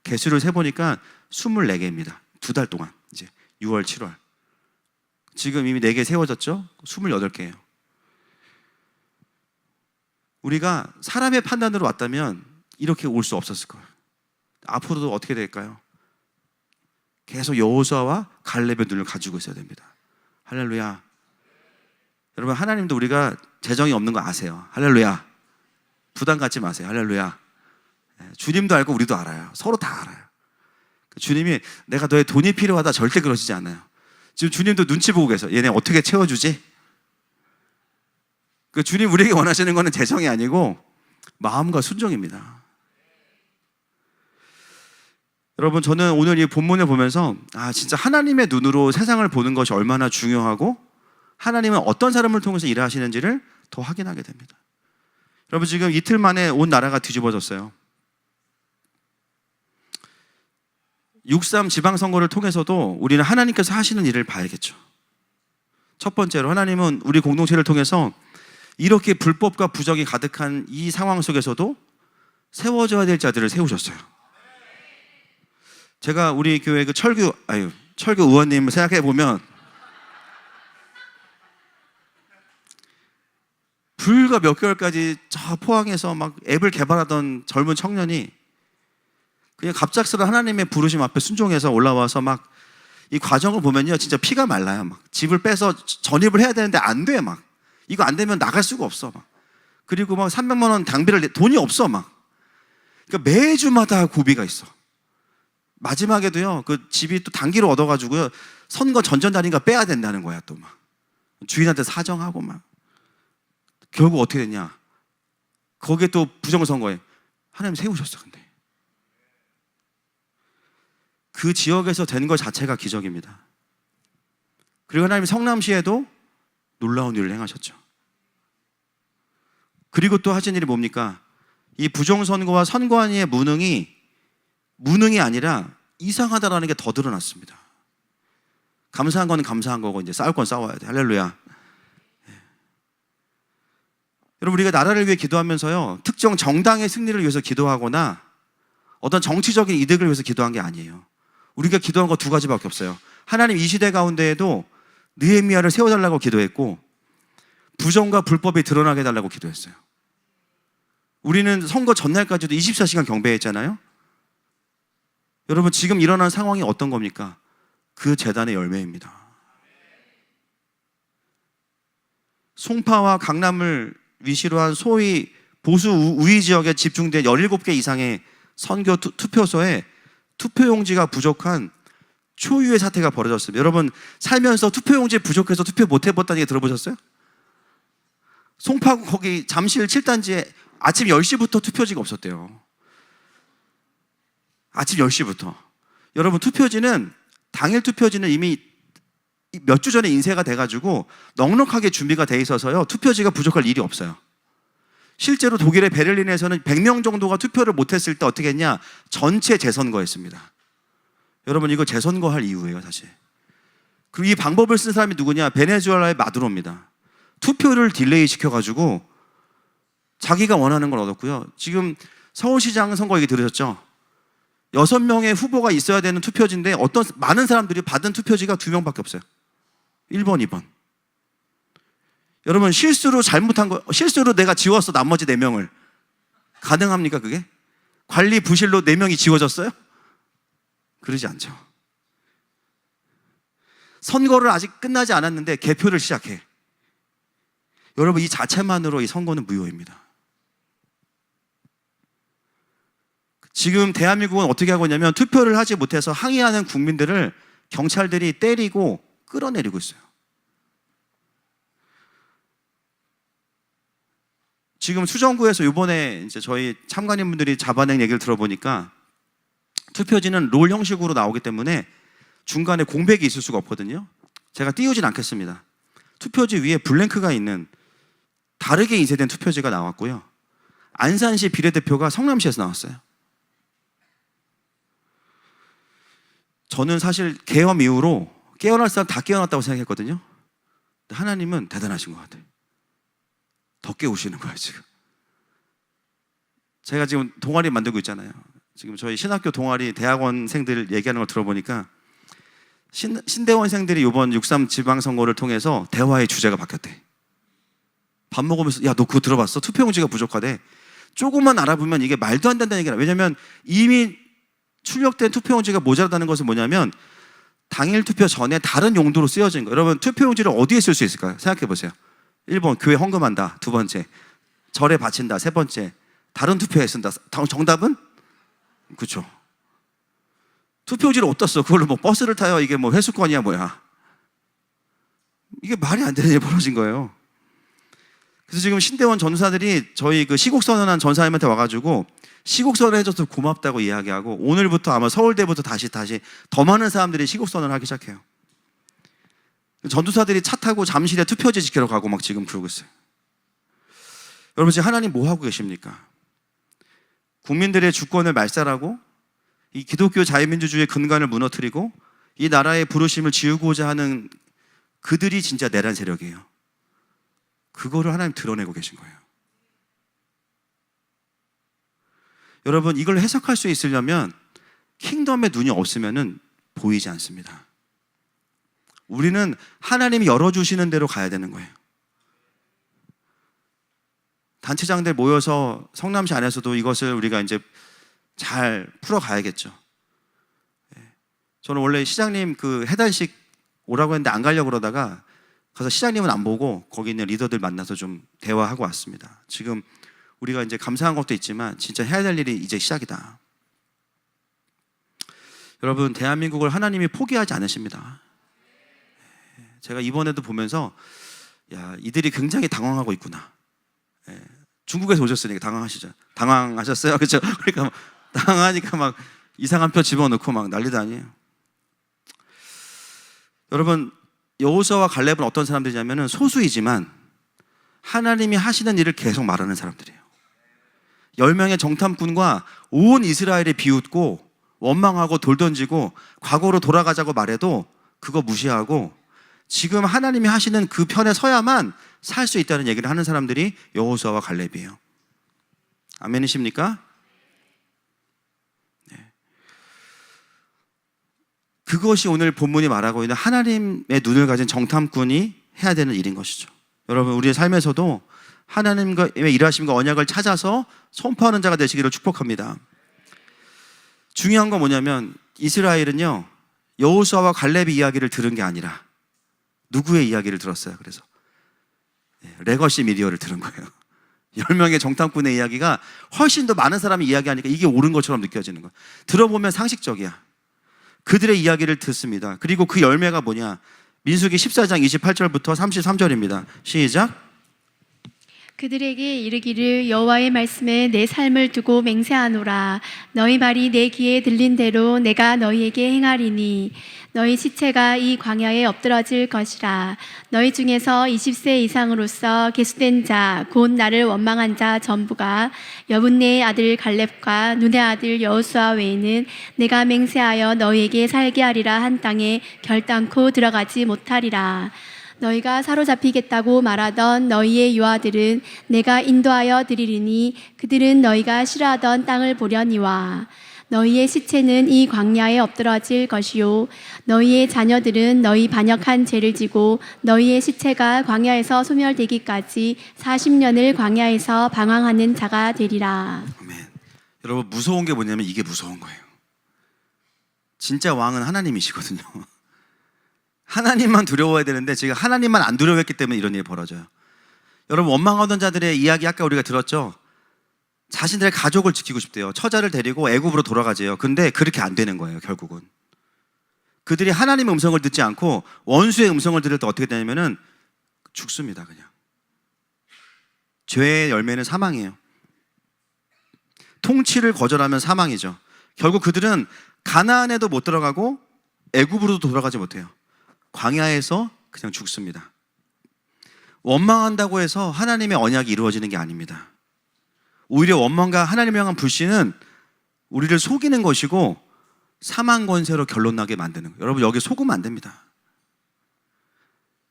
개수를 세보니까 24개입니다. 2달 동안 이제 6월, 7월. 지금 이미 4개 세워졌죠? 28개예요. 우리가 사람의 판단으로 왔다면 이렇게 올 수 없었을 거예요. 앞으로도 어떻게 될까요? 계속 여호수아와 갈렙의 눈을 가지고 있어야 됩니다. 할렐루야. 여러분, 하나님도 우리가 재정이 없는 거 아세요. 할렐루야. 부담 갖지 마세요. 할렐루야. 주님도 알고 우리도 알아요. 서로 다 알아요. 주님이 내가 너의 돈이 필요하다 절대 그러시지 않아요. 지금 주님도 눈치 보고 계세요. 얘네 어떻게 채워주지? 그 주님 우리에게 원하시는 거는 재정이 아니고 마음과 순종입니다. 여러분, 저는 오늘 이 본문을 보면서 진짜 하나님의 눈으로 세상을 보는 것이 얼마나 중요하고 하나님은 어떤 사람을 통해서 일하시는지를 더 확인하게 됩니다. 여러분, 지금 이틀 만에 온 나라가 뒤집어졌어요. 6.3 지방선거를 통해서도 우리는 하나님께서 하시는 일을 봐야겠죠. 첫 번째로 하나님은 우리 공동체를 통해서 이렇게 불법과 부정이 가득한 이 상황 속에서도 세워져야 될 자들을 세우셨어요. 제가 우리 교회 그 철규 의원님을 생각해 보면 불과 몇 개월까지 저 포항에서 막 앱을 개발하던 젊은 청년이 그냥 갑작스런 하나님의 부르심 앞에 순종해서 올라와서 막 이 과정을 보면요, 진짜 피가 말라요. 막 집을 빼서 전입을 해야 되는데 안 돼. 막 이거 안 되면 나갈 수가 없어. 막 그리고 막 300만 원 당비를 돈이 없어. 막 그러니까 매주마다 고비가 있어. 마지막에도요, 그 집이 또 단기로 얻어가지고요, 선거 전전달인가 빼야 된다는 거야. 또 막 주인한테 사정하고 막 결국 어떻게 됐냐? 거기에 또 부정선거에 하나님 세우셨어. 근데 그 지역에서 된 것 자체가 기적입니다. 그리고 하나님 성남시에도 놀라운 일을 행하셨죠. 그리고 또 하신 일이 뭡니까? 이 부정선거와 선관위의 무능이 아니라 이상하다라는 게 더 드러났습니다. 감사한 건 감사한 거고 이제 싸울 건 싸워야 돼. 할렐루야. 여러분, 우리가 나라를 위해 기도하면서요, 특정 정당의 승리를 위해서 기도하거나 어떤 정치적인 이득을 위해서 기도한 게 아니에요. 우리가 기도한 거 2가지밖에 없어요. 하나님, 이 시대 가운데에도 느헤미야를 세워달라고 기도했고 부정과 불법이 드러나게 해달라고 기도했어요. 우리는 선거 전날까지도 24시간 경배했잖아요. 여러분, 지금 일어난 상황이 어떤 겁니까? 그 재단의 열매입니다. 송파와 강남을 위시로 한 소위 보수 우위 지역에 집중된 17개 이상의 선거 투표소에 투표용지가 부족한 초유의 사태가 벌어졌습니다. 여러분 살면서 투표용지 부족해서 투표 못 해봤다는 얘기 들어보셨어요? 송파 거기 잠실 7단지에 아침 10시부터 투표지가 없었대요. 아침 10시부터. 여러분 투표지는 당일 투표지는 이미 몇 주 전에 인쇄가 돼가지고 넉넉하게 준비가 돼 있어서요. 투표지가 부족할 일이 없어요. 실제로 독일의 베를린에서는 100명 정도가 투표를 못했을 때 어떻게 했냐? 전체 재선거했습니다. 여러분 이거 재선거 할 이유예요 사실. 그리고 이 방법을 쓴 사람이 누구냐? 베네수엘라의 마두로입니다. 투표를 딜레이 시켜가지고 자기가 원하는 걸 얻었고요. 지금 서울시장 선거 얘기 들으셨죠? 6명의 후보가 있어야 되는 투표지인데 많은 사람들이 받은 투표지가 2명밖에 없어요. 1번, 2번. 여러분 실수로 내가 지웠어 나머지 4명을. 가능합니까 그게? 관리 부실로 4명이 지워졌어요? 그러지 않죠. 선거를 아직 끝나지 않았는데 개표를 시작해. 여러분 이 자체만으로 이 선거는 무효입니다. 지금 대한민국은 어떻게 하고 있냐면 투표를 하지 못해서 항의하는 국민들을 경찰들이 때리고 끌어내리고 있어요. 지금 수정구에서 이번에 이제 저희 참관인분들이 잡아낸 얘기를 들어보니까 투표지는 롤 형식으로 나오기 때문에 중간에 공백이 있을 수가 없거든요. 제가 띄우진 않겠습니다. 투표지 위에 블랭크가 있는 다르게 인쇄된 투표지가 나왔고요. 안산시 비례대표가 성남시에서 나왔어요. 저는 사실 계엄 이후로 깨어날 사람 다 깨어났다고 생각했거든요. 근데 하나님은 대단하신 것 같아요. 더 깨우시는 거예요 지금. 제가 지금 동아리 만들고 있잖아요. 지금 저희 신학교 동아리 대학원생들 얘기하는 걸 들어보니까 신대원생들이 이번 6.3 지방선거를 통해서 대화의 주제가 바뀌었대. 밥 먹으면서 야 너 그거 들어봤어? 투표용지가 부족하대. 조금만 알아보면 이게 말도 안 된다는 얘기라. 왜냐하면 이미 출력된 투표용지가 모자라다는 것은 뭐냐면 당일 투표 전에 다른 용도로 쓰여진 거예요. 여러분 투표용지를 어디에 쓸 수 있을까요? 생각해 보세요. 1번 교회 헌금한다. 2번째 절에 바친다. 3번째 다른 투표에 쓴다. 정답은? 그렇죠. 투표지를 어디다 써? 그걸로 뭐 버스를 타요? 이게 뭐 회수권이야 뭐야? 이게 말이 안 되는 일이 벌어진 거예요. 그래서 지금 신대원 전사들이 저희 그 시국선언한 전사님한테 와가지고 시국선언 해줘서 고맙다고 이야기하고 오늘부터 아마 서울대부터 다시 더 많은 사람들이 시국선언을 하기 시작해요. 전도사들이 차 타고 잠실에 투표지 지키러 가고 막 지금 그러고 있어요. 여러분 지금 하나님 뭐 하고 계십니까? 국민들의 주권을 말살하고 이 기독교 자유민주주의의 근간을 무너뜨리고 이 나라의 부르심을 지우고자 하는 그들이 진짜 내란 세력이에요. 그거를 하나님 드러내고 계신 거예요. 여러분 이걸 해석할 수 있으려면 킹덤의 눈이 없으면은 보이지 않습니다. 우리는 하나님이 열어주시는 대로 가야 되는 거예요. 단체장들 모여서 성남시 안에서도 이것을 우리가 이제 잘 풀어가야겠죠. 저는 원래 시장님 그 해단식 오라고 했는데 안 가려고 그러다가 가서 시장님은 안 보고 거기 있는 리더들 만나서 좀 대화하고 왔습니다. 지금 우리가 이제 감사한 것도 있지만 진짜 해야 될 일이 이제 시작이다. 여러분 대한민국을 하나님이 포기하지 않으십니다. 제가 이번에도 보면서 야 이들이 굉장히 당황하고 있구나. 중국에서 오셨으니까 당황하셨어요? 그렇죠? 그러니까 당황하니까 막 이상한 표 집어넣고 막 난리도 아니에요. 여러분 여호수아와 갈렙은 어떤 사람들이냐면 소수이지만 하나님이 하시는 일을 계속 말하는 사람들이에요. 10명의 정탐꾼과 온 이스라엘이 비웃고 원망하고 돌 던지고 과거로 돌아가자고 말해도 그거 무시하고 지금 하나님이 하시는 그 편에 서야만 살 수 있다는 얘기를 하는 사람들이 여호수아와 갈렙이에요. 아멘이십니까? 네. 그것이 오늘 본문이 말하고 있는 하나님의 눈을 가진 정탐꾼이 해야 되는 일인 것이죠. 여러분 우리의 삶에서도 하나님의 일하심과 언약을 찾아서 선포하는 자가 되시기를 축복합니다. 중요한 건 뭐냐면 이스라엘은요 여호수아와 갈렙의 이야기를 들은 게 아니라 누구의 이야기를 들었어요? 그래서 레거시 미디어를 들은 거예요. 10명의 정탐꾼의 이야기가 훨씬 더 많은 사람이 이야기하니까 이게 옳은 것처럼 느껴지는 거예요. 들어보면 상식적이야. 그들의 이야기를 듣습니다. 그리고 그 열매가 뭐냐? 민수기 14장 28절부터 33절입니다. 시작. 그들에게 이르기를 여호와의 말씀에 내 삶을 두고 맹세하노라. 너희 말이 내 귀에 들린 대로 내가 너희에게 행하리니 너희 시체가 이 광야에 엎드러질 것이라. 너희 중에서 20세 이상으로서 계수된 자 곧 나를 원망한 자 전부가 여분네의 아들 갈렙과 눈의 아들 여호수아 외에는 내가 맹세하여 너희에게 살게 하리라 한 땅에 결단코 들어가지 못하리라. 너희가 사로잡히겠다고 말하던 너희의 유아들은 내가 인도하여 드리리니 그들은 너희가 싫어하던 땅을 보려니와 너희의 시체는 이 광야에 엎드러질 것이요 너희의 자녀들은 너희 반역한 죄를 지고 너희의 시체가 광야에서 소멸되기까지 40년을 광야에서 방황하는 자가 되리라. 아멘. 여러분 무서운 게 뭐냐면 이게 무서운 거예요. 진짜 왕은 하나님이시거든요. 하나님만 두려워해야 되는데 지금 하나님만 안 두려워했기 때문에 이런 일이 벌어져요. 여러분 원망하던 자들의 이야기 아까 우리가 들었죠. 자신들의 가족을 지키고 싶대요. 처자를 데리고 애굽으로 돌아가재요. 근데 그렇게 안 되는 거예요. 결국은 그들이 하나님의 음성을 듣지 않고 원수의 음성을 들을 때 어떻게 되냐면은 죽습니다. 그냥 죄의 열매는 사망이에요. 통치를 거절하면 사망이죠. 결국 그들은 가나안에도 못 들어가고 애굽으로도 돌아가지 못해요. 광야에서 그냥 죽습니다. 원망한다고 해서 하나님의 언약이 이루어지는 게 아닙니다. 오히려 원망과 하나님을 향한 불신은 우리를 속이는 것이고 사망 권세로 결론나게 만드는 거예요. 여러분 여기 속으면 안 됩니다.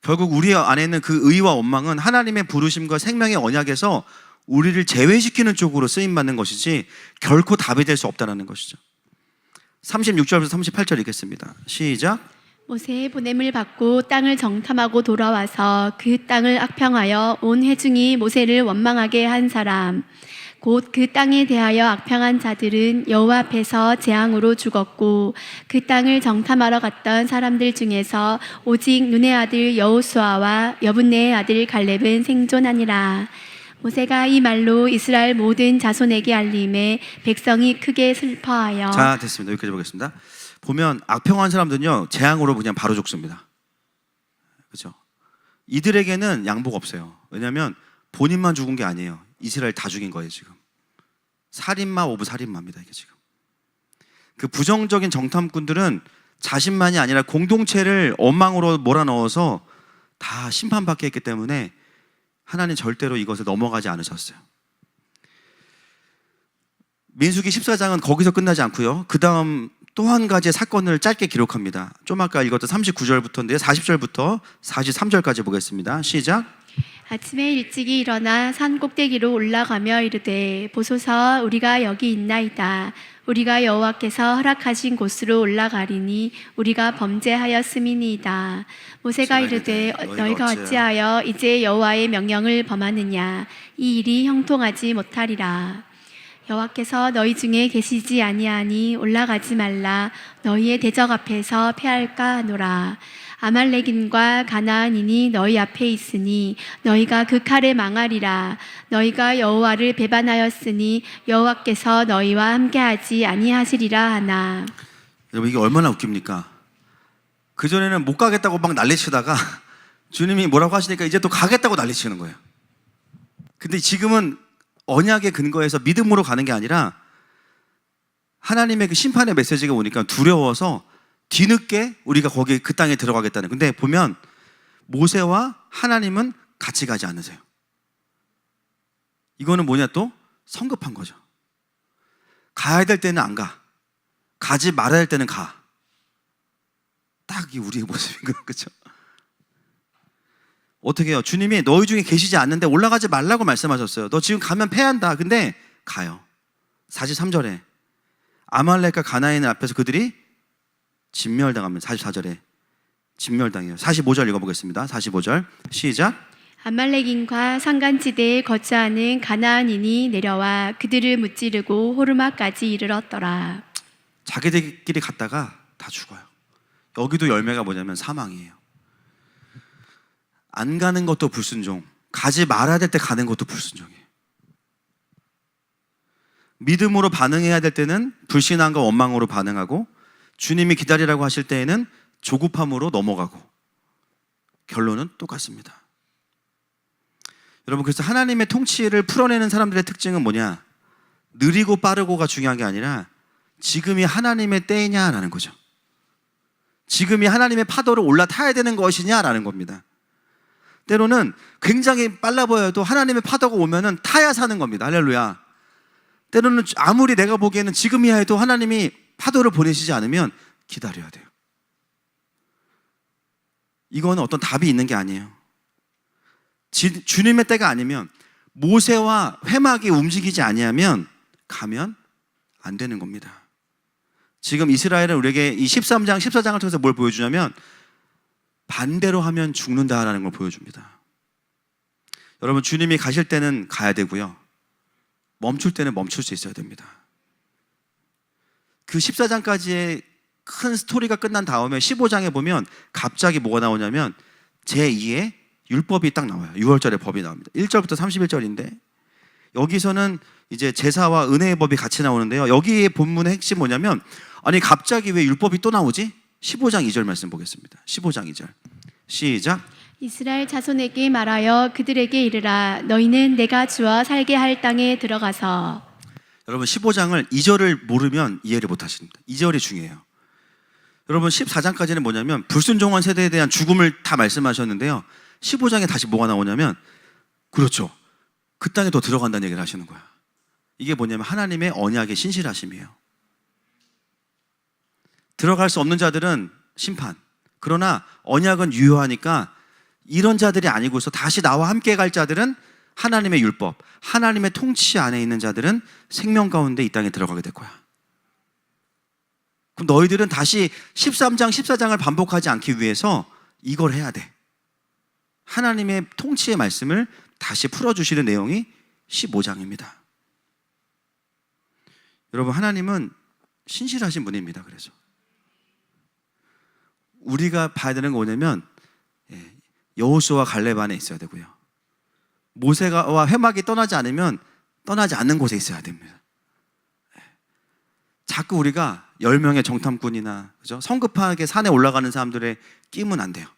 결국 우리 안에 있는 그 의와 원망은 하나님의 부르심과 생명의 언약에서 우리를 제외시키는 쪽으로 쓰임받는 것이지 결코 답이 될 수 없다는 것이죠. 36절부터 38절 읽겠습니다. 시작. 모세의 보냄을 받고 땅을 정탐하고 돌아와서 그 땅을 악평하여 온 회중이 모세를 원망하게 한 사람 곧 그 땅에 대하여 악평한 자들은 여호와 앞에서 재앙으로 죽었고 그 땅을 정탐하러 갔던 사람들 중에서 오직 눈의 아들 여호수아와 여분네의 아들 갈렙은 생존하니라. 모세가 이 말로 이스라엘 모든 자손에게 알림에 백성이 크게 슬퍼하여. 자 됐습니다. 여기까지 보겠습니다. 보면 악평한 사람들은요 재앙으로 그냥 바로 죽습니다. 그렇죠? 이들에게는 양복 없어요. 왜냐하면 본인만 죽은 게 아니에요. 이스라엘 다 죽인 거예요 지금. 살인마 오브 살인마입니다 이게 지금. 그 부정적인 정탐꾼들은 자신만이 아니라 공동체를 엉망으로 몰아넣어서 다 심판받게 했기 때문에 하나님 절대로 이것을 넘어가지 않으셨어요. 민수기 14장은 거기서 끝나지 않고요. 그 다음 또 한 가지의 사건을 짧게 기록합니다. 좀 아까 읽었던 39절부터인데요. 40절부터 43절까지 보겠습니다. 시작. 아침에 일찍이 일어나 산 꼭대기로 올라가며 이르되 보소서 우리가 여기 있나이다. 우리가 여호와께서 허락하신 곳으로 올라가리니 우리가 범죄하였음이니이다. 모세가 이르되 너희가 어찌하여 이제 여호와의 명령을 범하느냐. 이 일이 형통하지 못하리라. 여호와께서 너희 중에 계시지 아니하니 올라가지 말라. 너희의 대적 앞에서 패할까 하노라. 아말렉인과 가나안인이 너희 앞에 있으니 너희가 그 칼에 망하리라. 너희가 여호와를 배반하였으니 여호와께서 너희와 함께하지 아니하시리라 하나. 여러분 이게 얼마나 웃깁니까? 그전에는 못 가겠다고 막 난리치다가 주님이 뭐라고 하시니까 이제 또 가겠다고 난리치는 거예요. 근데 지금은 언약의 근거에서 믿음으로 가는 게 아니라 하나님의 그 심판의 메시지가 오니까 두려워서 뒤늦게 우리가 거기 그 땅에 들어가겠다는. 근데 보면 모세와 하나님은 같이 가지 않으세요. 이거는 뭐냐 또 성급한 거죠. 가야 될 때는 안 가. 가지 말아야 할 때는 가. 딱 이 우리의 모습인 거예요. 그렇죠? 어떻게 해요? 주님이 너희 중에 계시지 않는데 올라가지 말라고 말씀하셨어요. 너 지금 가면 패한다. 근데 가요. 43절에 아말렉과 가나안 앞에서 그들이 진멸당합니다. 44절에 진멸당해요. 45절 읽어보겠습니다. 45절 시작. 아말렉인과 산간지대에 거주하는 가나안인이 내려와 그들을 무찌르고 호르마까지 이르렀더라. 자기들끼리 갔다가 다 죽어요. 여기도 열매가 뭐냐면 사망이에요. 안 가는 것도 불순종, 가지 말아야 될 때 가는 것도 불순종이에요. 믿음으로 반응해야 될 때는 불신앙과 원망으로 반응하고, 주님이 기다리라고 하실 때에는 조급함으로 넘어가고, 결론은 똑같습니다. 여러분, 그래서 하나님의 통치를 풀어내는 사람들의 특징은 뭐냐? 느리고 빠르고가 중요한 게 아니라 지금이 하나님의 때이냐라는 거죠. 지금이 하나님의 파도를 올라타야 되는 것이냐라는 겁니다. 때로는 굉장히 빨라 보여도 하나님의 파도가 오면은 타야 사는 겁니다. 할렐루야. 때로는 아무리 내가 보기에는 지금이야 해도 하나님이 파도를 보내시지 않으면 기다려야 돼요. 이건 어떤 답이 있는 게 아니에요. 주님의 때가 아니면, 모세와 회막이 움직이지 아니하면 가면 안 되는 겁니다. 지금 이스라엘은 우리에게 이 13장, 14장을 통해서 뭘 보여주냐면 반대로 하면 죽는다라는 걸 보여줍니다. 여러분, 주님이 가실 때는 가야 되고요, 멈출 때는 멈출 수 있어야 됩니다. 그 14장까지의 큰 스토리가 끝난 다음에 15장에 보면 갑자기 뭐가 나오냐면 제2의 율법이 딱 나와요. 6월절에 법이 나옵니다. 1절부터 31절인데 여기서는 이제 제사와 은혜의 법이 같이 나오는데요, 여기의 본문의 핵심 뭐냐면, 아니 갑자기 왜 율법이 또 나오지? 15장 2절 말씀 보겠습니다. 15장 2절 시작. 이스라엘 자손에게 말하여 그들에게 이르라. 너희는 내가 주어 살게 할 땅에 들어가서. 여러분, 15장을 2절을 모르면 이해를 못 하십니다. 2절이 중요해요. 여러분, 14장까지는 뭐냐면 불순종한 세대에 대한 죽음을 다 말씀하셨는데요, 15장에 다시 뭐가 나오냐면, 그렇죠, 그 땅에 더 들어간다는 얘기를 하시는 거야. 이게 뭐냐면 하나님의 언약의 신실하심이에요. 들어갈 수 없는 자들은 심판, 그러나 언약은 유효하니까 이런 자들이 아니고서 다시 나와 함께 갈 자들은 하나님의 율법, 하나님의 통치 안에 있는 자들은 생명 가운데 이 땅에 들어가게 될 거야. 그럼 너희들은 다시 13장, 14장을 반복하지 않기 위해서 이걸 해야 돼. 하나님의 통치의 말씀을 다시 풀어주시는 내용이 15장입니다. 여러분, 하나님은 신실하신 분입니다. 그래서 우리가 봐야 되는 거 뭐냐면, 여호수아와 갈렙 안에 있어야 되고요, 모세와 회막이 떠나지 않으면 떠나지 않는 곳에 있어야 됩니다. 자꾸 우리가 10명의 정탐꾼이나, 그죠? 성급하게 산에 올라가는 사람들의 끼면 안 돼요.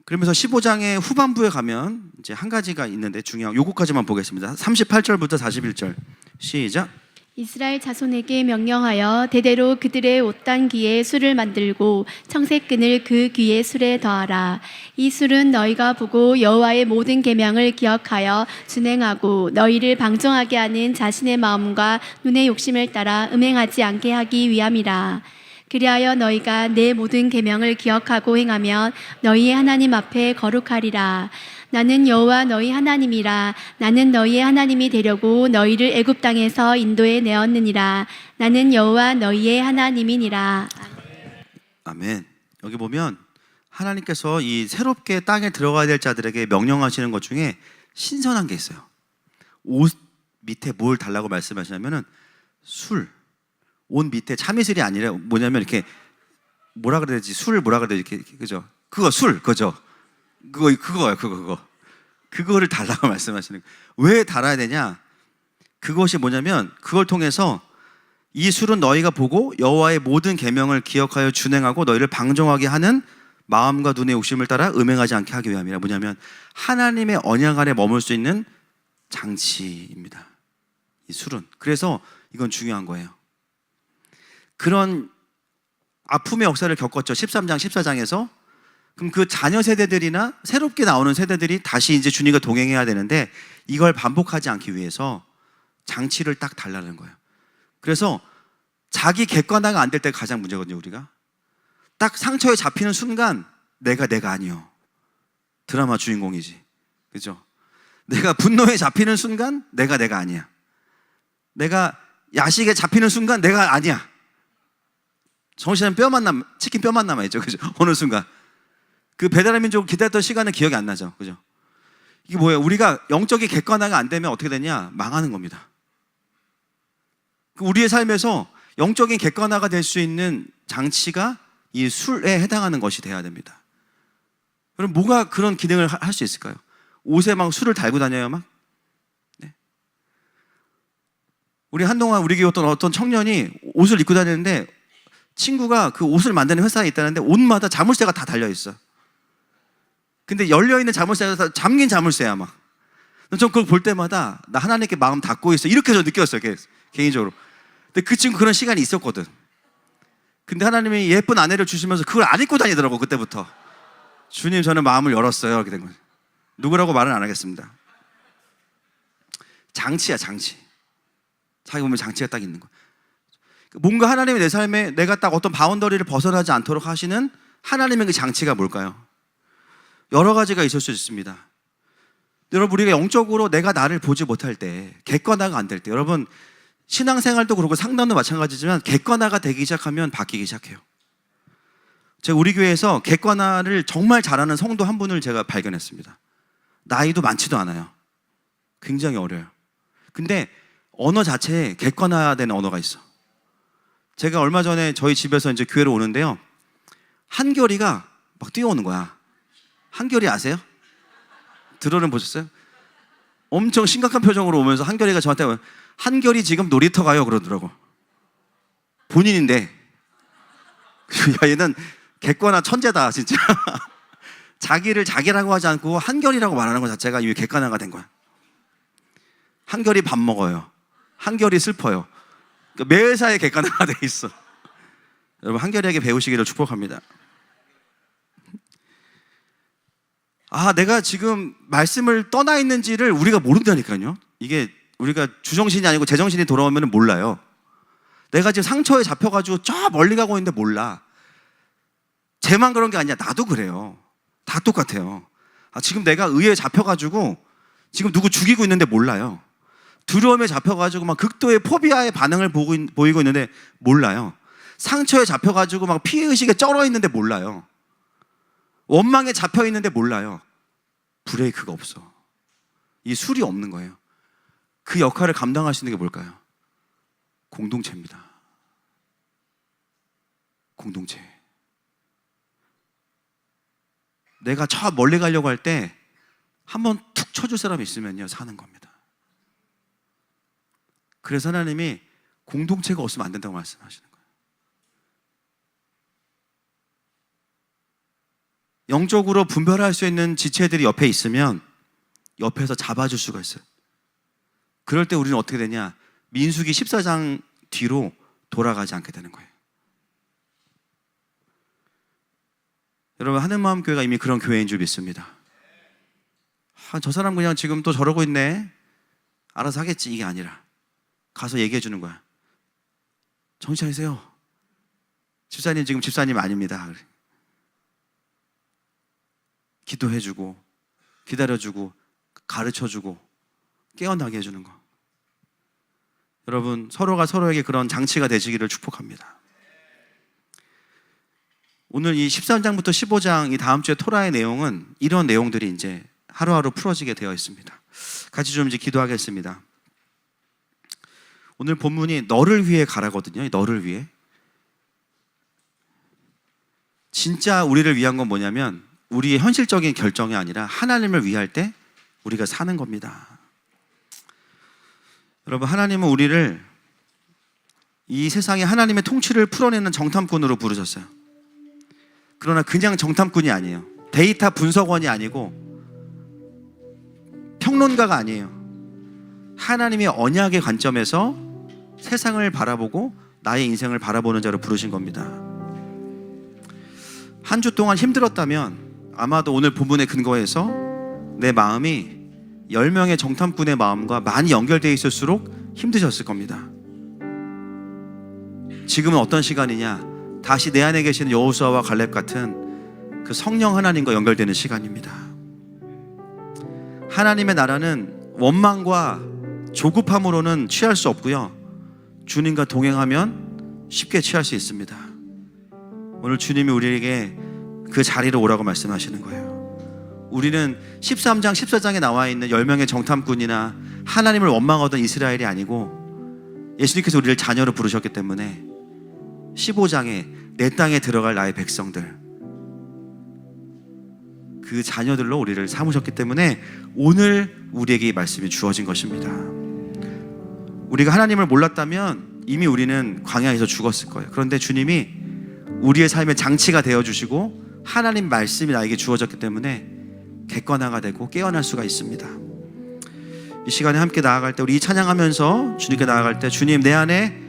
그러면서 15장의 후반부에 가면 이제 한 가지가 있는데 중요한 요거까지만 보겠습니다. 38절부터 41절 시작. 이스라엘 자손에게 명령하여 대대로 그들의 옷단기에 술을 만들고 청색끈을 그 귀에 술에 더하라. 이 술은 너희가 보고 여호와의 모든 계명을 기억하여 준행하고 너희를 방종하게 하는 자신의 마음과 눈의 욕심을 따라 음행하지 않게 하기 위함이라. 그리하여 너희가 내 모든 계명을 기억하고 행하면 너희의 하나님 앞에 거룩하리라. 나는 여호와 너희 하나님이라. 나는 너희의 하나님이 되려고 너희를 애굽 땅에서 인도해 내었느니라. 나는 여호와 너희의 하나님이니라. 아멘. 여기 보면 하나님께서 이 새롭게 땅에 들어가야 될 자들에게 명령하시는 것 중에 신선한 게 있어요. 옷 밑에 뭘 달라고 말씀하시냐면은 술. 옷 밑에 참이슬이 아니라 뭐냐면 이렇게 뭐라 그래야 되지? 술 뭐라 그래야 되지? 이렇게, 그죠? 그거 술, 그죠? 그거요. 그거를 달라고 말씀하시는 거예요. 왜 달아야 되냐? 그것이 뭐냐면 그걸 통해서 이 술은 너희가 보고 여호와의 모든 계명을 기억하여 준행하고 너희를 방종하게 하는 마음과 눈의 욕심을 따라 음행하지 않게 하기 위함이라. 뭐냐면 하나님의 언약 안에 머물 수 있는 장치입니다. 이 술은. 그래서 이건 중요한 거예요. 그런 아픔의 역사를 겪었죠. 13장, 14장에서. 그럼 그 자녀 세대들이나 새롭게 나오는 세대들이 다시 이제 주님과 동행해야 되는데 이걸 반복하지 않기 위해서 장치를 딱 달라는 거예요. 그래서 자기 객관화가 안 될 때가 가장 문제거든요. 우리가 딱 상처에 잡히는 순간 내가 아니요. 드라마 주인공이지, 그죠? 내가 분노에 잡히는 순간 내가 아니야. 내가 야식에 잡히는 순간 내가 아니야. 정신은 치킨 뼈만 남아있죠, 그죠? 어느 순간 그 배달의 민족을 기다렸던 시간은 기억이 안 나죠, 그죠? 이게 뭐예요? 우리가 영적인 객관화가 안 되면 어떻게 되냐? 망하는 겁니다. 우리의 삶에서 영적인 객관화가 될 수 있는 장치가 이 술에 해당하는 것이 돼야 됩니다. 그럼 뭐가 그런 기능을 할 수 있을까요? 옷에 막 술을 달고 다녀요, 막? 네. 우리 한동안 우리 교회 어떤 청년이 옷을 입고 다니는데 친구가 그 옷을 만드는 회사에 있다는데 옷마다 자물쇠가 다 달려있어. 근데 열려있는 자물쇠가 잠긴 자물쇠야, 막. 전 그걸 볼 때마다 나 하나님께 마음 닫고 있어. 이렇게 저 느꼈어요, 개인적으로. 근데 그 친구 그런 시간이 있었거든. 근데 하나님이 예쁜 아내를 주시면서 그걸 안 입고 다니더라고, 그때부터. 주님, 저는 마음을 열었어요. 이렇게 된 거예요. 누구라고 말은 안 하겠습니다. 장치야, 장치. 자기 보면 장치가 딱 있는 거야. 뭔가 하나님이 내 삶에 내가 딱 어떤 바운더리를 벗어나지 않도록 하시는 하나님의 그 장치가 뭘까요? 여러 가지가 있을 수 있습니다. 여러분, 우리가 영적으로 내가 나를 보지 못할 때, 객관화가 안 될 때, 여러분 신앙생활도 그렇고 상담도 마찬가지지만 객관화가 되기 시작하면 바뀌기 시작해요. 제가 우리 교회에서 객관화를 정말 잘하는 성도 한 분을 제가 발견했습니다. 나이도 많지도 않아요. 굉장히 어려요. 근데 언어 자체에 객관화되는 언어가 있어. 제가 얼마 전에 저희 집에서 이제 교회로 오는데요, 한결이가 막 뛰어오는 거야. 한결이 아세요? 들어는 보셨어요? 엄청 심각한 표정으로 오면서 한결이가 저한테 한결이 지금 놀이터 가요 그러더라고. 본인인데 야, 얘는 객관화 천재다 진짜. 자기를 자기라고 하지 않고 한결이라고 말하는 것 자체가 이미 객관화가 된 거야. 한결이 밥 먹어요. 한결이 슬퍼요. 그러니까 매사에 객관화가 돼 있어. 여러분, 한결이에게 배우시기를 축복합니다. 내가 지금 말씀을 떠나 있는지를 우리가 모른다니까요. 이게 우리가 주정신이 아니고 제정신이 돌아오면 몰라요. 내가 지금 상처에 잡혀가지고 저 멀리 가고 있는데 몰라. 쟤만 그런 게 아니야. 나도 그래요. 다 똑같아요. 지금 내가 의에 잡혀가지고 지금 누구 죽이고 있는데 몰라요. 두려움에 잡혀가지고 막 극도의 포비아의 반응을 보이고 있는데 몰라요. 상처에 잡혀가지고 막 피해의식에 쩔어 있는데 몰라요. 원망에 잡혀 있는데 몰라요. 브레이크가 없어. 이 술이 없는 거예요. 그 역할을 감당할 수 있는 게 뭘까요? 공동체입니다. 공동체. 내가 저 멀리 가려고 할 때 한번 툭 쳐줄 사람이 있으면요, 사는 겁니다. 그래서 하나님이 공동체가 없으면 안 된다고 말씀하시는 거예요. 영적으로 분별할 수 있는 지체들이 옆에 있으면 옆에서 잡아줄 수가 있어요. 그럴 때 우리는 어떻게 되냐? 민수기 14장 뒤로 돌아가지 않게 되는 거예요. 여러분, 하늘마음교회가 이미 그런 교회인 줄 믿습니다. 저 사람 그냥 지금 또 저러고 있네, 알아서 하겠지, 이게 아니라 가서 얘기해 주는 거야. 정신 차리세요. 집사님 지금 집사님 아닙니다. 기도해주고 기다려주고 가르쳐주고 깨어나게 해주는 거. 여러분, 서로가 서로에게 그런 장치가 되시기를 축복합니다. 오늘 이 13장부터 15장 이 다음 주에 토라의 내용은 이런 내용들이 이제 하루하루 풀어지게 되어 있습니다. 같이 좀 이제 기도하겠습니다. 오늘 본문이 너를 위해 가라거든요. 너를 위해. 진짜 우리를 위한 건 뭐냐면 우리의 현실적인 결정이 아니라 하나님을 위할 때 우리가 사는 겁니다. 여러분, 하나님은 우리를 이 세상에 하나님의 통치를 풀어내는 정탐꾼으로 부르셨어요. 그러나 그냥 정탐꾼이 아니에요. 데이터 분석원이 아니고 평론가가 아니에요. 하나님의 언약의 관점에서 세상을 바라보고 나의 인생을 바라보는 자로 부르신 겁니다. 한 주 동안 힘들었다면 아마도 오늘 본문의 근거에서 내 마음이 10명의 정탐꾼의 마음과 많이 연결되어 있을수록 힘드셨을 겁니다. 지금은 어떤 시간이냐? 다시 내 안에 계시는 여호수아와 갈렙 같은 그 성령 하나님과 연결되는 시간입니다. 하나님의 나라는 원망과 조급함으로는 취할 수 없고요, 주님과 동행하면 쉽게 취할 수 있습니다. 오늘 주님이 우리에게 그 자리로 오라고 말씀하시는 거예요. 우리는 13장 14장에 나와 있는 10명의 정탐꾼이나 하나님을 원망하던 이스라엘이 아니고 예수님께서 우리를 자녀로 부르셨기 때문에 15장에 내 땅에 들어갈 나의 백성들, 그 자녀들로 우리를 삼으셨기 때문에 오늘 우리에게 이 말씀이 주어진 것입니다. 우리가 하나님을 몰랐다면 이미 우리는 광야에서 죽었을 거예요. 그런데 주님이 우리의 삶의 장치가 되어주시고 하나님 말씀이 나에게 주어졌기 때문에 객관화가 되고 깨어날 수가 있습니다. 이 시간에 함께 나아갈 때 우리 찬양하면서 주님께 나아갈 때 주님 내 안에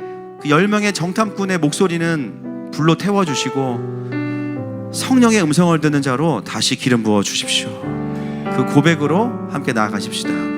그 10명의 정탐꾼의 목소리는 불로 태워주시고 성령의 음성을 듣는 자로 다시 기름 부어 주십시오. 그 고백으로 함께 나아가십시다.